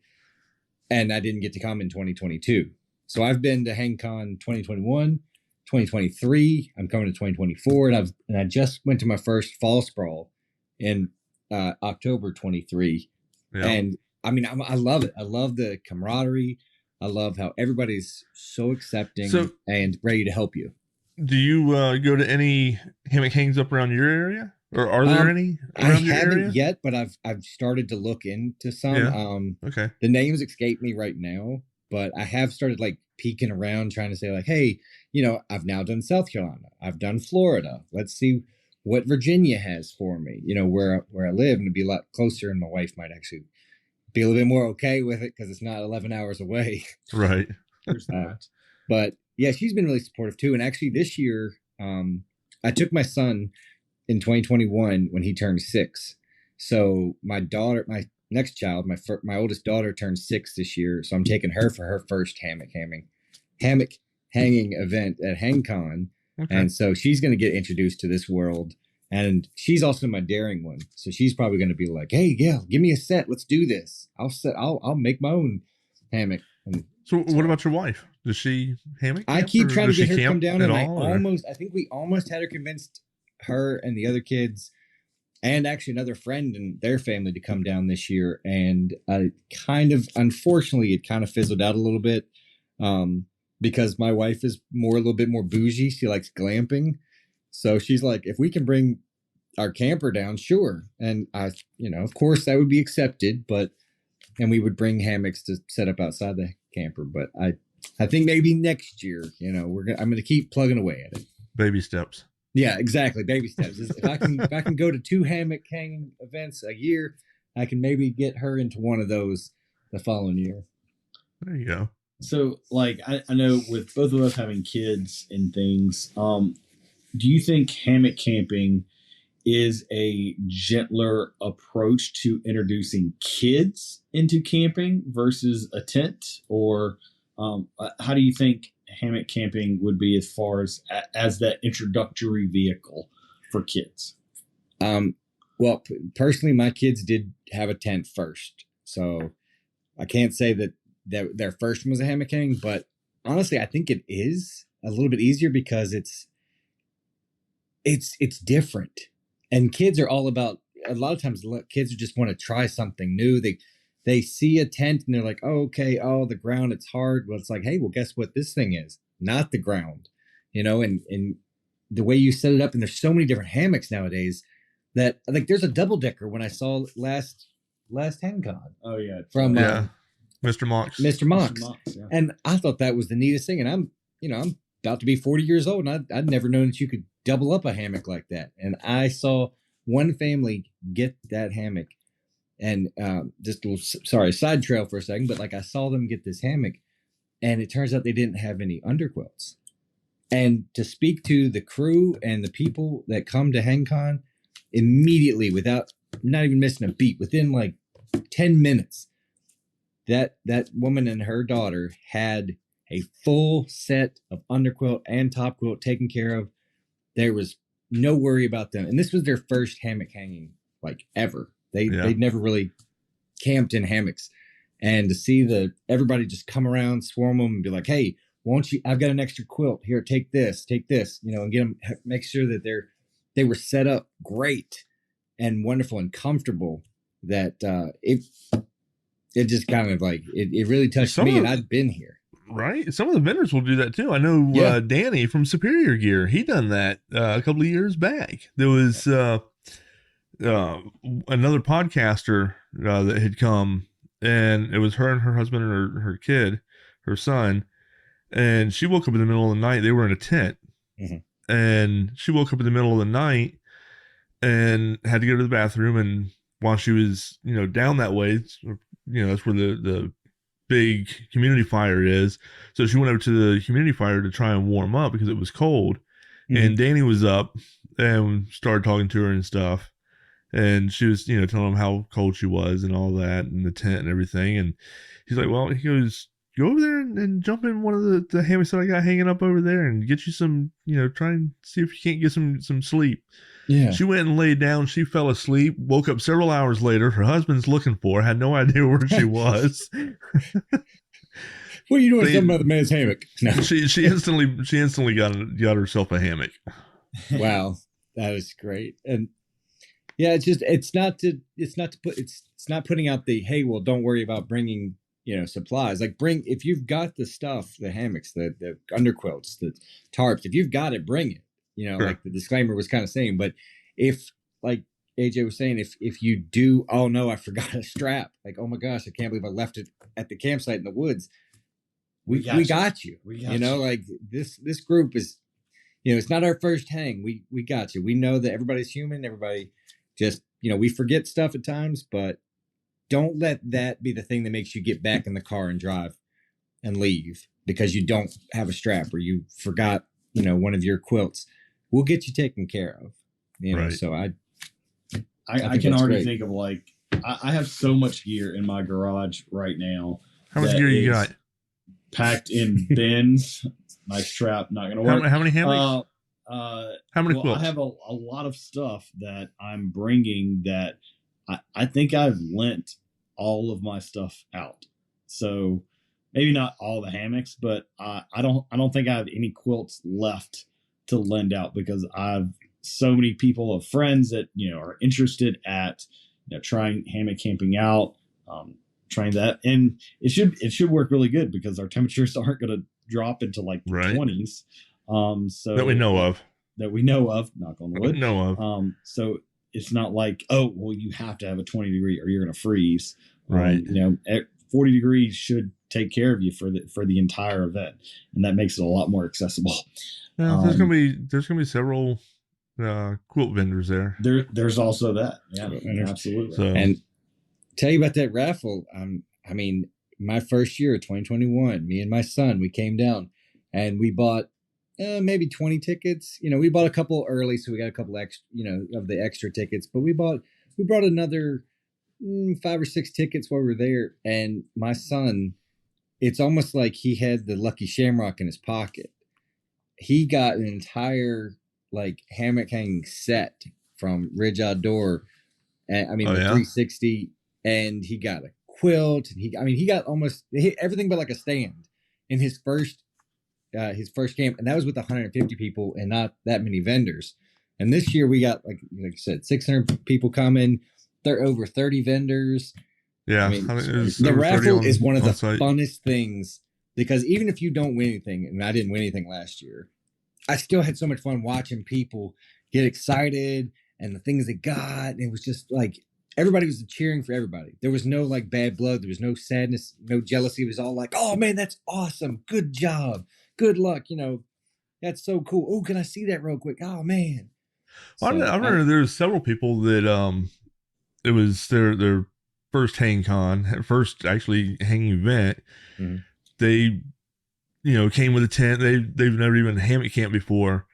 and I didn't get to come in 2022. So I've been to HangCon 2021, 2023. I'm coming to 2024, and I just went to my first fall sprawl in October 23. Yeah. And I mean, I love it. I love the camaraderie. I love how everybody's so accepting and ready to help you. Do you go to any hammock hangs up around your area, or are there any around your area? I haven't yet, but I've started to look into some. Yeah. Okay. The names escape me right now, but I have started like peeking around, trying to say like, hey, I've now done South Carolina, I've done Florida. Let's see what Virginia has for me. Where I live, and it'd be a lot closer, and my wife might actually be a little bit more okay with it because it's not 11 hours away. Right. But yeah, she's been really supportive too. And actually this year, I took my son in 2021 when he turned 6. So my daughter, my next child, my oldest daughter turned 6 this year. So I'm taking her for her first hammock hanging event at HangCon. Okay. And so she's going to get introduced to this world. And she's also my daring one. So she's probably going to be like, hey, yeah, give me a set. Let's do this. I'll make my own hammock. And so what about your wife? Does she hammock? I keep trying to get her to come down, and I think we almost had her convinced, her and the other kids, and actually another friend and their family, to come down this year. And unfortunately, it kind of fizzled out a little bit because my wife is a little bit more bougie. She likes glamping. So she's like, if we can bring our camper down, sure. And of course that would be accepted, and we would bring hammocks to set up outside the camper. But I think maybe next year, I'm going to keep plugging away at it. Baby steps. Yeah, exactly. Baby steps. If I can go to 2 hammock hanging events a year, I can maybe get her into one of those the following year. There you go. So like, I know with both of us having kids and things, do you think hammock camping is a gentler approach to introducing kids into camping versus a tent? Or how do you think hammock camping would be as far as that introductory vehicle for kids? Well, personally, my kids did have a tent first. So I can't say that their first one was a hammock hang, but honestly, I think it is a little bit easier because it's different. And kids are all about, a lot of times kids just want to try something new. They see a tent and they're like, oh, okay, the ground, it's hard. Well, it's like, hey, well, guess what this thing is? Not the ground, and the way you set it up. And there's so many different hammocks nowadays that, like, there's a double decker when I saw last HangCon. Oh yeah. From Mr. Mox. Mr. Mox. Yeah. And I thought that was the neatest thing. And I'm about to be 40 years old, and I'd never known that you could double up a hammock like that. And I saw one family get that hammock, and just a little, side trail for a second, but like I saw them get this hammock, and it turns out they didn't have any underquilts. And to speak to the crew and the people that come to HangCon, immediately, without not even missing a beat, within like 10 minutes, that woman and her daughter had a full set of underquilt and top quilt taken care of. There was no worry about them. And this was their first hammock hanging, like, ever. They'd never really camped in hammocks. And to see everybody just come around, swarm them, and be like, hey, won't you, I've got an extra quilt here, take this, and get them, make sure that they were set up great and wonderful and comfortable, that it just kind of like, it really touched me, and I'd been here. Right. Some of the vendors will do that too. I know Danny from Superior Gear, he done that a couple of years back. There was another podcaster that had come, and it was her and her husband and her kid, her son, and she woke up in the middle of the night. They were in a tent, and she woke up in the middle of the night and had to go to the bathroom. And while she was, down that way, that's where the big community fire is. So she went over to the community fire to try and warm up because it was cold. And Danny was up and started talking to her and stuff. And she was, telling him how cold she was and all that, and the tent and everything. And he's like, well, he goes, go over there and jump in one of the hammocks that I got hanging up over there and get you some, try and see if you can't get some sleep. Yeah. She went and laid down. She fell asleep, woke up several hours later. Her husband's looking for her, had no idea where she was. What are you doing something about the man's hammock? No. She instantly got herself a hammock. Wow. That was great. And yeah, it's not putting out the, hey, well, don't worry about bringing, supplies. Like if you've got the stuff, the hammocks, the underquilts, the tarps, if you've got it, bring it. Sure. Like the disclaimer was kind of saying, but if, like AJ was saying, if you do, oh no, I forgot a strap. Like, oh my gosh, I can't believe I left it at the campsite in the woods. We got you. Like this group is, it's not our first hang. We got you. We know that everybody's human. Everybody just, we forget stuff at times, but don't let that be the thing that makes you get back in the car and drive and leave because you don't have a strap or you forgot, one of your quilts. We'll get you taken care of. Right. So I can already think of like, I have so much gear in my garage right now. How much gear you got? Packed in bins. My strap not going to work. How many hammocks? How many quilts? I have a lot of stuff that I'm bringing that I think I've lent all of my stuff out. So maybe not all the hammocks, but I don't think I have any quilts left to lend out because I've so many people of friends that are interested at trying hammock camping out, trying that, and it should work really good because our temperatures aren't going to drop into like the 20s. So that we know of, knock on wood. So it's not like, oh, well, you have to have a 20 degree or you're going to freeze. Right. 40 degrees should take care of you for the entire event, and that makes it a lot more accessible. Well, there's gonna be several quilt vendors there. There's also that. Yeah, absolutely. So, and tell you about that raffle. My first year, 2021, me and my son, we came down and we bought maybe 20 tickets. We bought a couple early, so we got a couple extra, of the extra tickets. But we brought another 5 or 6 tickets while we were there. And my son, it's almost like he had the Lucky Shamrock in his pocket. He got an entire hammock hanging set from Ridge Outdoor. And the 360, and he got a quilt, and he got almost everything but like a stand in his first camp, and that was with 150 people and not that many vendors. And this year we got like I said, 600 people coming. They're over 30 vendors. Yeah, the raffle is one of the funnest things because even if you don't win anything, and I didn't win anything last year, I still had so much fun watching people get excited and the things they got. And it was just like everybody was cheering for everybody. There was no bad blood. There was no sadness, no jealousy. It was all like, oh man, that's awesome. Good job. Good luck. That's so cool. Oh, can I see that real quick? Oh man. Well, I remember there was several people that it was their first HangCon, first actually hanging event. Mm-hmm. They came with a tent. They've never even hammock camped before,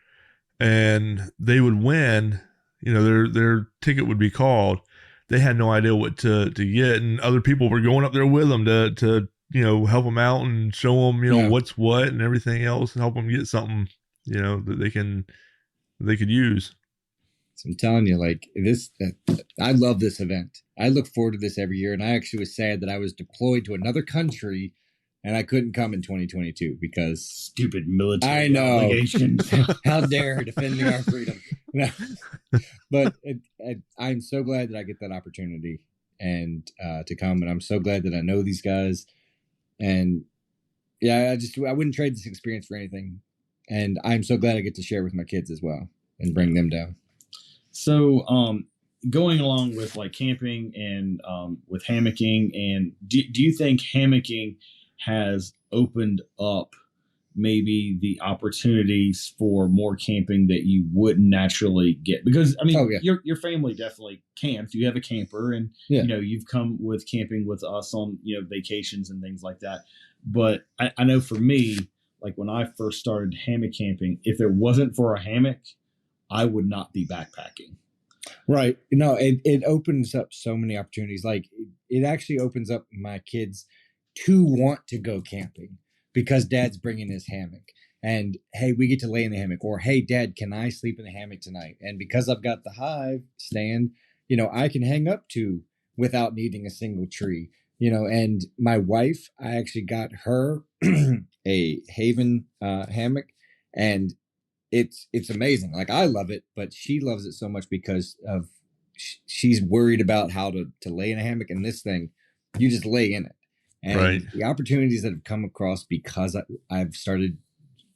and they would win. Their ticket would be called. They had no idea what to get, and other people were going up there with them to help them out and show them what's what and everything else, and help them get something that they could use. So I'm telling you, I love this event. I look forward to this every year, and I actually was sad that I was deployed to another country and I couldn't come in 2022 because stupid military obligations. How dare defending our freedom. But I'm so glad that I get that opportunity and to come, and I'm so glad that I know these guys. And yeah, I wouldn't trade this experience for anything. And I'm so glad I get to share with my kids as well and bring them down. So, going along with camping and with hammocking, and do you think hammocking has opened up maybe the opportunities for more camping that you wouldn't naturally get? Because your family definitely camps. You have a camper, and you've come with camping with us on vacations and things like that. But I know for me, when I first started hammock camping, if there wasn't for a hammock, I would not be backpacking. Right. No, it opens up so many opportunities. It actually opens up my kids' to want to go camping because Dad's bringing his hammock. And hey, we get to lay in the hammock. Or hey, Dad, can I sleep in the hammock tonight? And because I've got the hive stand, I can hang up to without needing a single tree. And my wife, I actually got her a Haven hammock, and it's amazing. Like, I love it, but she loves it so much because of she's worried about how to lay in a hammock. And this thing, you just lay in it. And the opportunities that have come across because I've started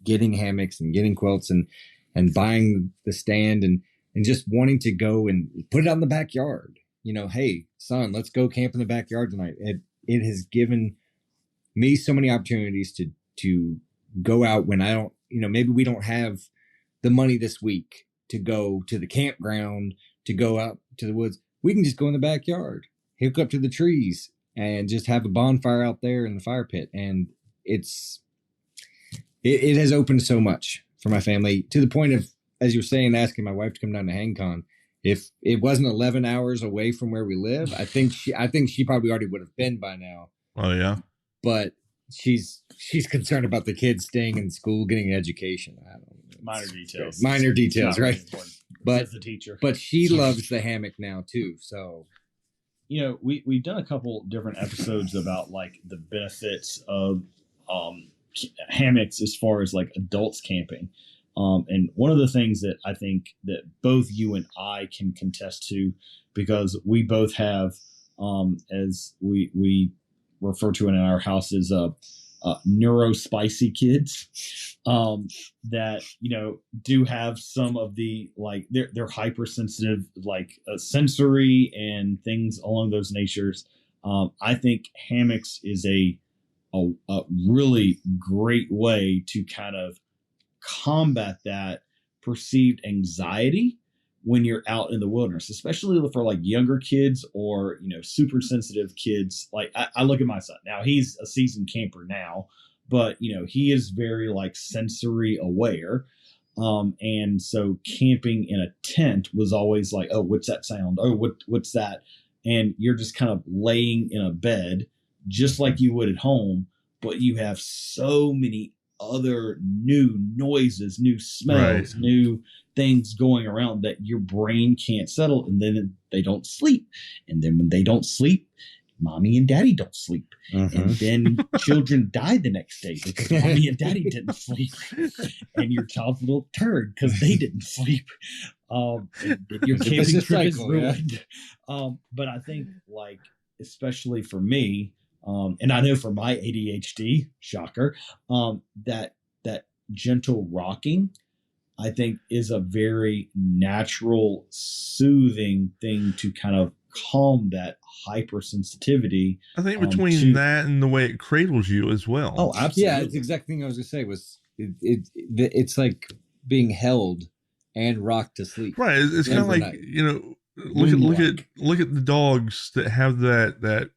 getting hammocks and getting quilts and buying the stand and just wanting to go and put it out in the backyard. Hey, son, let's go camp in the backyard tonight. It has given me so many opportunities to go out when I don't, maybe we don't have the money this week to go to the campground, to go out to the woods. We can just go in the backyard, hook up to the trees, and just have a bonfire out there in the fire pit. And it has opened so much for my family, to the point of, as you were saying, asking my wife to come down to HangCon. If it wasn't 11 hours away from where we live, I think she probably already would have been by now. Oh yeah. But she's concerned about the kids staying in school, getting an education. I don't know. Minor details, right? But as the teacher. But she loves the hammock now too. So we've done a couple different episodes about like the benefits of hammocks as far as like adults camping. And one of the things that I think that both you and I can contest to, because we both have, as we refer to it in our house as neurospicy kids, that do have some of the, like, they're hypersensitive, like sensory and things along those natures. I think hammocks is a really great way to kind of combat that perceived anxiety when you're out in the wilderness, especially for like younger kids or super sensitive kids. Like I look at my son now; he's a seasoned camper now, but he is very like sensory aware, and so camping in a tent was always like, oh, what's that sound? Oh, what's that? And you're just kind of laying in a bed just like you would at home, but you have so many other new noises, new smells, new things going around that your brain can't settle, and then they don't sleep. And then when they don't sleep, mommy and daddy don't sleep. Mm-hmm. And then children die the next day because mommy and daddy didn't sleep. And your child's a little turd because they didn't sleep. And your camping trip is ruined. Yeah. But I think, like, especially for me, and I know for my ADHD, shocker, that gentle rocking, I think, is a very natural, soothing thing to kind of calm that hypersensitivity. I think between that and the way it cradles you as well. Oh, absolutely. Yeah, it's the exact thing I was going to say. Was it's like being held and rocked to sleep. Right. It's kind of like look at the dogs that have that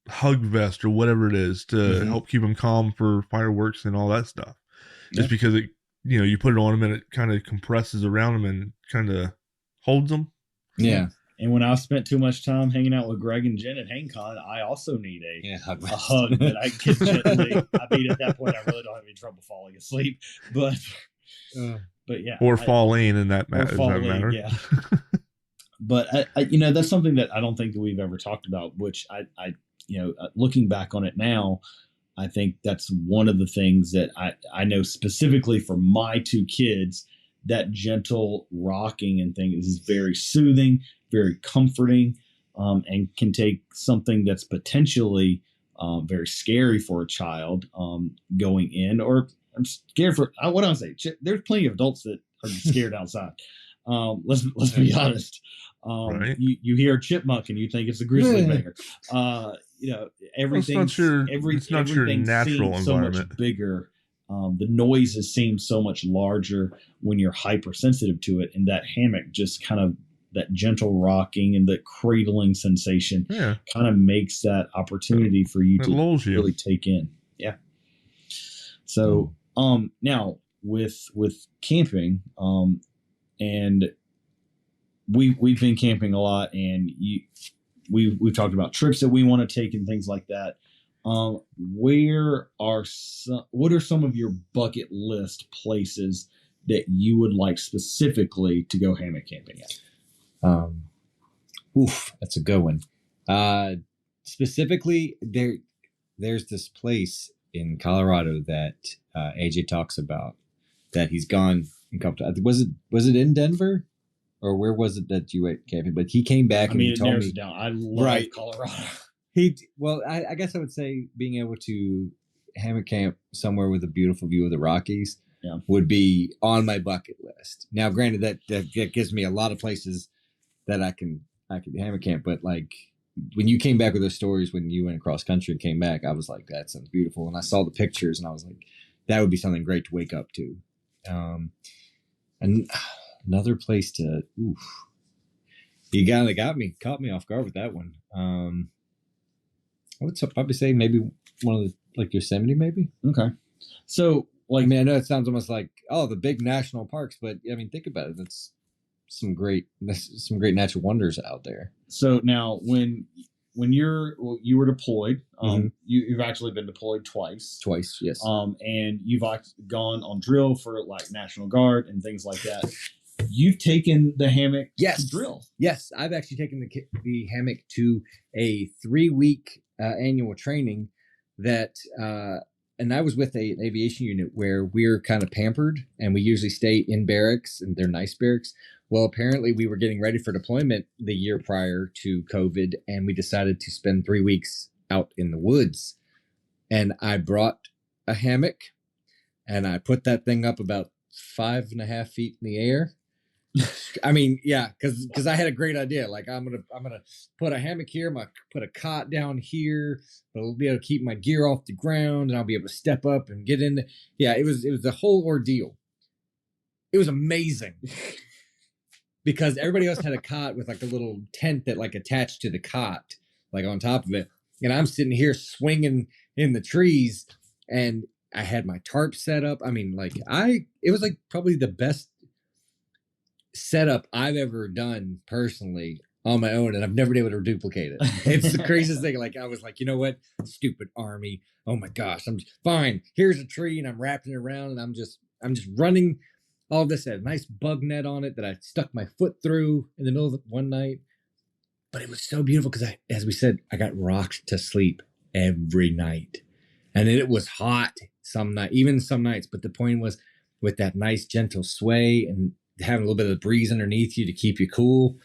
hug vest or whatever it is to help keep them calm for fireworks and all that stuff. Yeah. Just because it, you put it on them and it kind of compresses around them and kind of holds them. Yeah. And when I spent too much time hanging out with Greg and Jen at HangCon, I also need a hug that I can gently. I mean, at that point, I really don't have any trouble falling asleep, but yeah, or falling in that matter. Yeah. But I that's something that I don't think that we've ever talked about, which I looking back on it now, I think that's one of the things that I know specifically for my two kids, that gentle rocking and things is very soothing, very comforting, and can take something that's potentially very scary for a child going in, or I'm scared for, what do I say? There's plenty of adults that are scared outside. Let's be honest. Right. You hear a chipmunk and you think it's a grizzly bear. Everything. It's not your natural environment. So much bigger. The noises seem so much larger when you're hypersensitive to it, and that hammock just kind of, that gentle rocking and the cradling sensation kind of makes that opportunity for you to really take in. Yeah. So now with camping, and we've been camping a lot, and we've talked about trips that we want to take and things like that. what are some of your bucket list places that you would like specifically to go hammock camping at? That's a good one. Specifically, there's this place in Colorado that AJ talks about that he's gone and come to. Was it in Denver, or where was it that you went camping? But he came back and he told me. Down. I love Colorado. I guess I would say being able to hammock camp somewhere with a beautiful view of the Rockies would be on my bucket list. Now, granted, that gives me a lot of places that I could hammock camp, but like when you came back with those stories when you went across country and came back, I was like, that sounds beautiful. And I saw the pictures and I was like, that would be something great to wake up to. And another place to, you kind of caught me off guard with that one. I would probably say maybe one of the, like Yosemite, maybe. Okay. So, like, I mean, I know it sounds almost like, the big national parks, but I mean, think about it. That's some great natural wonders out there. So now when you were deployed, you've actually been deployed twice, yes. And you've gone on drill for like National Guard and things like that. You've taken the hammock to drill. Yes, I've actually taken the hammock to a 3-week annual training that, and I was with an aviation unit where we're kind of pampered and we usually stay in barracks, and they're nice barracks. Well, apparently we were getting ready for deployment the year prior to COVID, and we decided to spend 3 weeks out in the woods. And I brought a hammock and I put that thing up about 5.5 feet in the air. I mean, yeah, because I had a great idea. Like, I'm gonna put a hammock here, I'm gonna put a cot down here, but I'll be able to keep my gear off the ground, and I'll be able to step up and get in. Yeah, it was the whole ordeal. It was amazing because everybody else had a cot with like a little tent that like attached to the cot, like on top of it, and I'm sitting here swinging in the trees, and I had my tarp set up. I mean, like it was like probably the best setup I've ever done personally on my own, and I've never been able to duplicate it. It's the craziest thing. Like, I was like, you know what, stupid Army, oh my gosh, I'm just fine, here's a tree and I'm wrapping it around, and I'm just running all this. Had a nice bug net on it that I stuck my foot through in the middle of one night. But it was so beautiful because as we said, I got rocked to sleep every night, and it was hot some nights, but the point was, with that nice gentle sway and having a little bit of the breeze underneath you to keep you cool.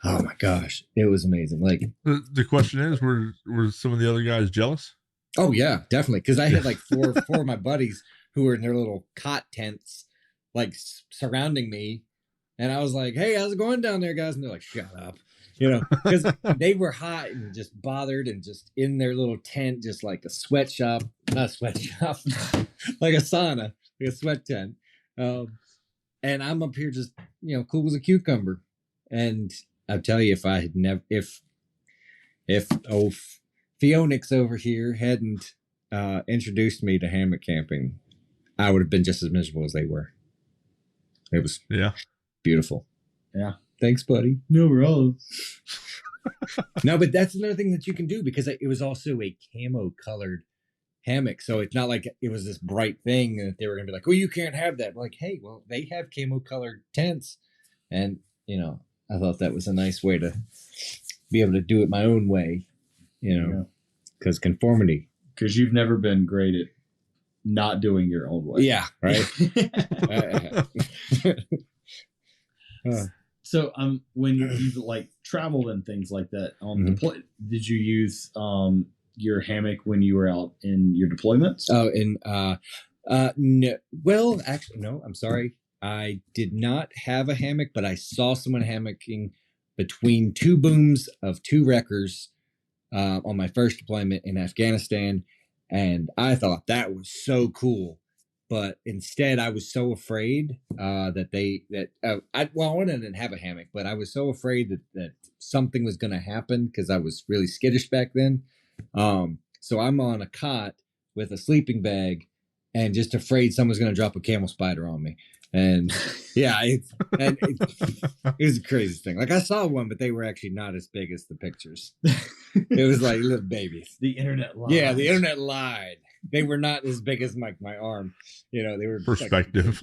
Oh my gosh, it was amazing. Like, the question is, were some of the other guys jealous? Oh yeah, definitely. Because I had like four of my buddies who were in their little cot tents, like surrounding me, and I was like, "Hey, how's it going down there, guys?" And they're like, "Shut up," because they were hot and just bothered and just in their little tent, just like a sweatshop, not a sweatshop, like a sauna, like a sweat tent. And I'm up here just, cool as a cucumber. And I'll tell you, if Pheonix over here hadn't introduced me to hammock camping, I would have been just as miserable as they were. It was beautiful. Yeah. Thanks, buddy. No problem. No, but that's another thing that you can do, because it was also a camo colored hammock, so it's not like it was this bright thing that they were gonna be like, oh, you can't have that. Like, hey, well, they have camo colored tents, and I thought that was a nice way to be able to do it my own way, because conformity. Because you've never been great at not doing your own way. Yeah, right. So when you've like traveled and things like that, did you use your hammock when you were out in your deployments? No. Well, actually, no, I'm sorry. I did not have a hammock, but I saw someone hammocking between two booms of two wreckers on my first deployment in Afghanistan, and I thought that was so cool. But instead, I was so afraid I wanted to have a hammock, but I was so afraid that something was going to happen because I was really skittish back then. So I'm on a cot with a sleeping bag, and just afraid someone's going to drop a camel spider on me. And yeah, it was the craziest thing. Like I saw one, but they were actually not as big as the pictures. It was like little babies. The internet lied. Yeah, the internet lied. They were not as big as my arm. You know, they were perspective.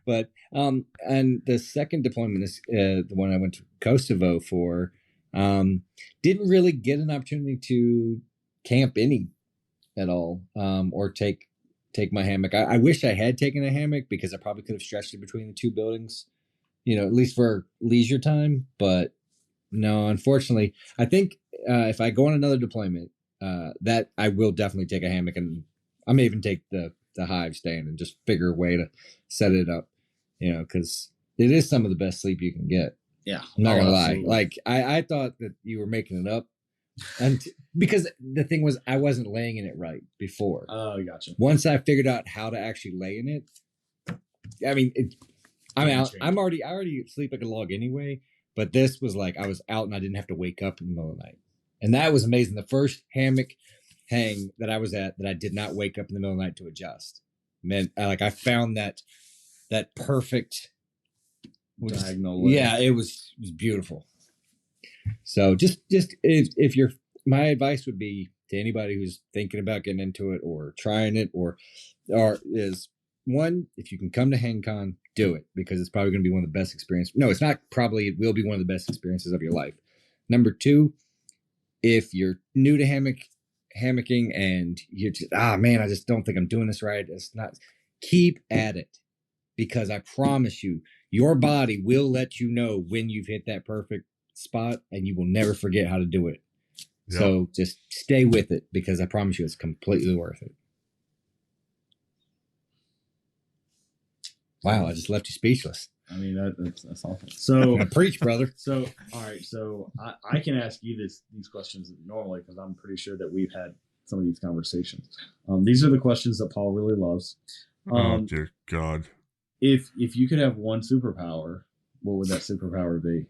But and the second deployment is the one I went to Kosovo for. Didn't really get an opportunity to camp any at all, or take my hammock. I wish I had taken a hammock because I probably could have stretched it between the two buildings, you know, at least for leisure time. But no, unfortunately, I think if I go on another deployment, that I will definitely take a hammock, and I may even take the hive stand and just figure a way to set it up, you know, because it is some of the best sleep you can get. Yeah, I'm not gonna lie. Like I thought that you were making it up, and because the thing was I wasn't laying in it right before. Oh, gotcha. Once I figured out how to actually lay in it, I mean, I already sleep like a log anyway. But this was like I was out and I didn't have to wake up in the middle of the night, and that was amazing. The first hammock hang that I was at that I did not wake up in the middle of the night to adjust. Man, like I found that perfect diagonal. Yeah, it was beautiful. So just if you're, my advice would be to anybody who's thinking about getting into it or trying it or is one, if you can come to HangCon, do it, because it's probably going to be one of the best experiences. No, it's not probably, it will be one of the best experiences of your life. Number two, if you're new to hammocking and you're just, man, I just don't think I'm doing this right. It's not, keep at it, because I promise you, your body will let you know when you've hit that perfect spot, and you will never forget how to do it. Yep. So just stay with it, because I promise you it's completely worth it. Wow, I just left you speechless. I mean, that's awful. So preach, brother. So all right, so I can ask you these questions normally, because I'm pretty sure that we've had some of these conversations. These are the questions that Paul really loves. Oh dear God! If you could have one superpower, what would that superpower be?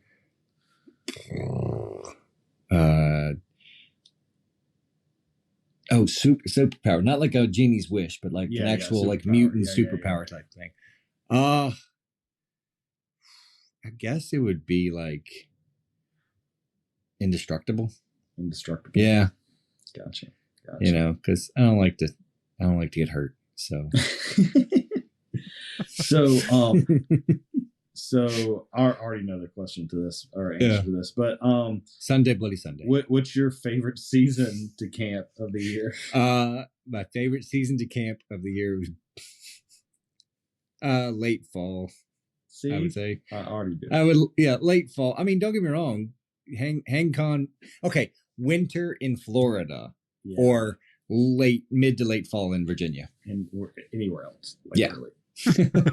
Superpower, not like a genie's wish, but like an actual like mutant superpower type thing. I guess it would be like indestructible. Indestructible. Yeah. Gotcha. You know, because I don't like to get hurt. So. So I already know the question to this or answer to this, but Sunday, Bloody Sunday. What's your favorite season to camp of the year? My favorite season to camp of the year was late fall. See, I would say I already do. Late fall. I mean, don't get me wrong. HangCon. Okay, winter in Florida or mid to late fall in Virginia, and anywhere else. Literally.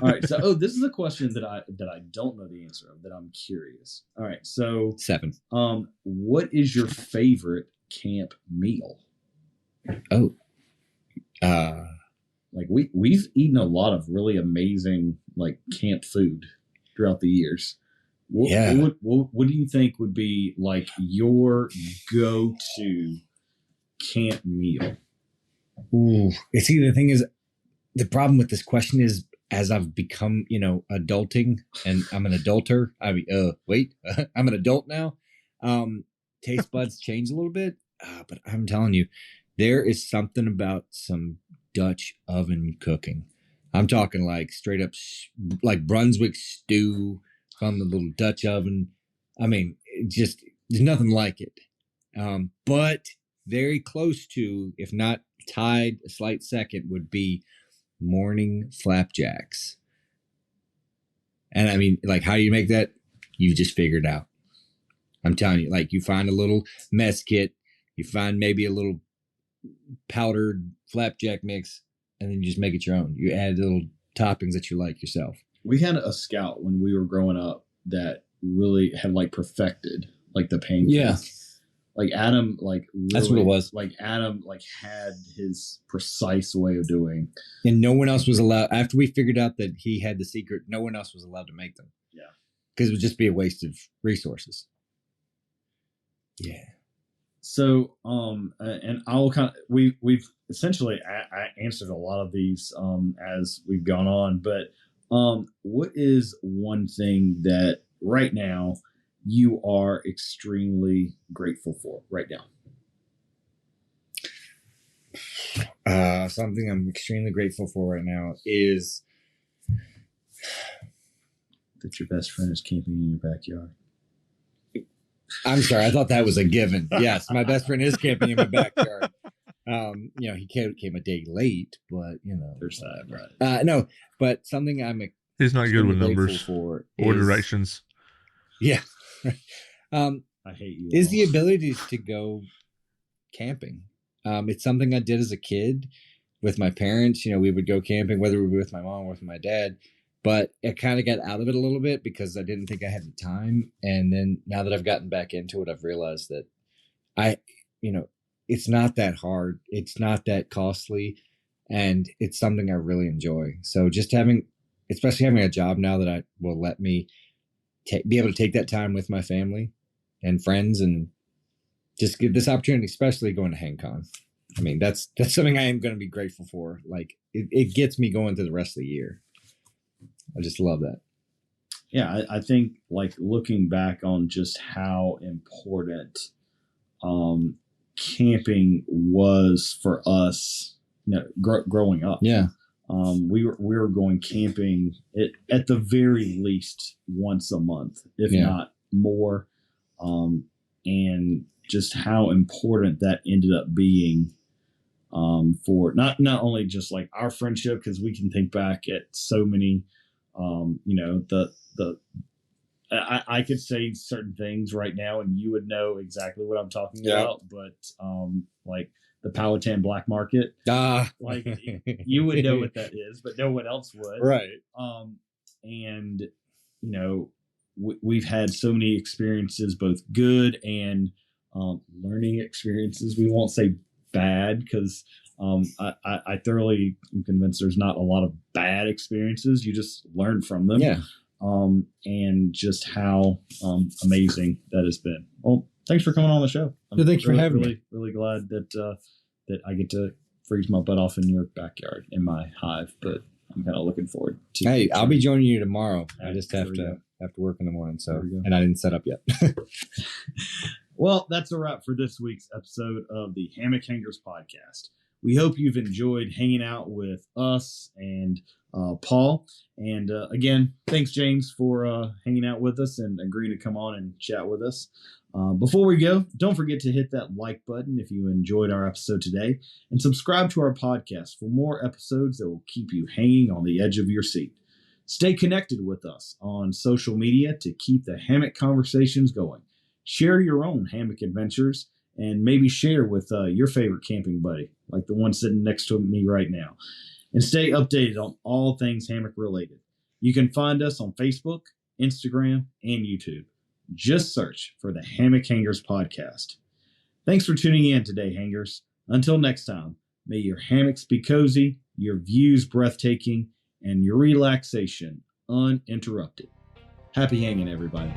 All right. So, this is a question that I don't know the answer of, that I'm curious. All right. So 7. What is your favorite camp meal? Oh, like we've eaten a lot of really amazing like camp food throughout the years. What do you think would be like your go-to camp meal? Ooh, see, the thing is, the problem with this question is, as I've become, adulting, and I'm an adulter. I'm an adult now. Taste buds change a little bit, but I'm telling you, there is something about some Dutch oven cooking. I'm talking like straight up, like Brunswick stew from the little Dutch oven. I mean, just there's nothing like it. But very close to, if not tied a slight second, would be morning flapjacks. And I mean, like, how do you make that? You just figured out. I'm telling you, like, you find a little mess kit, you find maybe a little powdered flapjack mix, and then you just make it your own. You add little toppings that you like yourself. We had a scout when we were growing up that really had like perfected like the pancake. Yeah. Like Adam, like really, that's what it was. Like Adam, like had his precise way of doing, and no one else was allowed. After we figured out that he had the secret, no one else was allowed to make them. Yeah, because it would just be a waste of resources. Yeah, So, and I'll kind of, we've essentially I answered a lot of these as we've gone on, but what is one thing that right now you are extremely grateful for right now? Something I'm extremely grateful for right now is that your best friend is camping in your backyard. I'm sorry, I thought that was a given. Yes, my best friend is camping in my backyard. He came a day late, but there's that, right? No, but something he's not good with numbers or directions. Yeah. I hate you. Is the ability to go camping. It's something I did as a kid with my parents. We would go camping, whether we were with my mom or with my dad. But I kind of got out of it a little bit because I didn't think I had the time. And then now that I've gotten back into it, I've realized that it's not that hard. It's not that costly. And it's something I really enjoy. So just especially having a job now that will let me be able to take that time with my family and friends and just give this opportunity, especially going to HangCon. I mean, that's something I am going to be grateful for. Like it gets me going through the rest of the year. I just love that. Yeah, I think like looking back on just how important camping was for us, growing up. Yeah, we were going camping at the very least once a month, if not more, and just how important that ended up being for not only just like our friendship, because we can think back at so many. I could say certain things right now and you would know exactly what I'm talking about, but like the Powhatan Black Market, like you would know what that is, but no one else would. Right. And we've had so many experiences, both good and learning experiences. We won't say bad because I thoroughly am convinced there's not a lot of bad experiences. You just learn from them. Yeah. And just how amazing that has been. Well, thanks for coming on the show. Thanks for having me. Really glad that I get to freeze my butt off in your backyard in my hive, but I'm kind of looking forward to. Hey, I'll be joining you tomorrow. I just have to work in the morning, and I didn't set up yet. Well, that's a wrap for this week's episode of the Hammock Hangers podcast. We hope you've enjoyed hanging out with us and Paul. And again, thanks, James, for hanging out with us and agreeing to come on and chat with us. Before we go, don't forget to hit that like button if you enjoyed our episode today and subscribe to our podcast for more episodes that will keep you hanging on the edge of your seat. Stay connected with us on social media to keep the hammock conversations going. Share your own hammock adventures and maybe share with your favorite camping buddy, like the one sitting next to me right now. And stay updated on all things hammock related. You can find us on Facebook, Instagram, and YouTube. Just search for the Hammock Hangers podcast. Thanks for tuning in today, Hangers. Until next time, may your hammocks be cozy, your views breathtaking, and your relaxation uninterrupted. Happy hanging, everybody.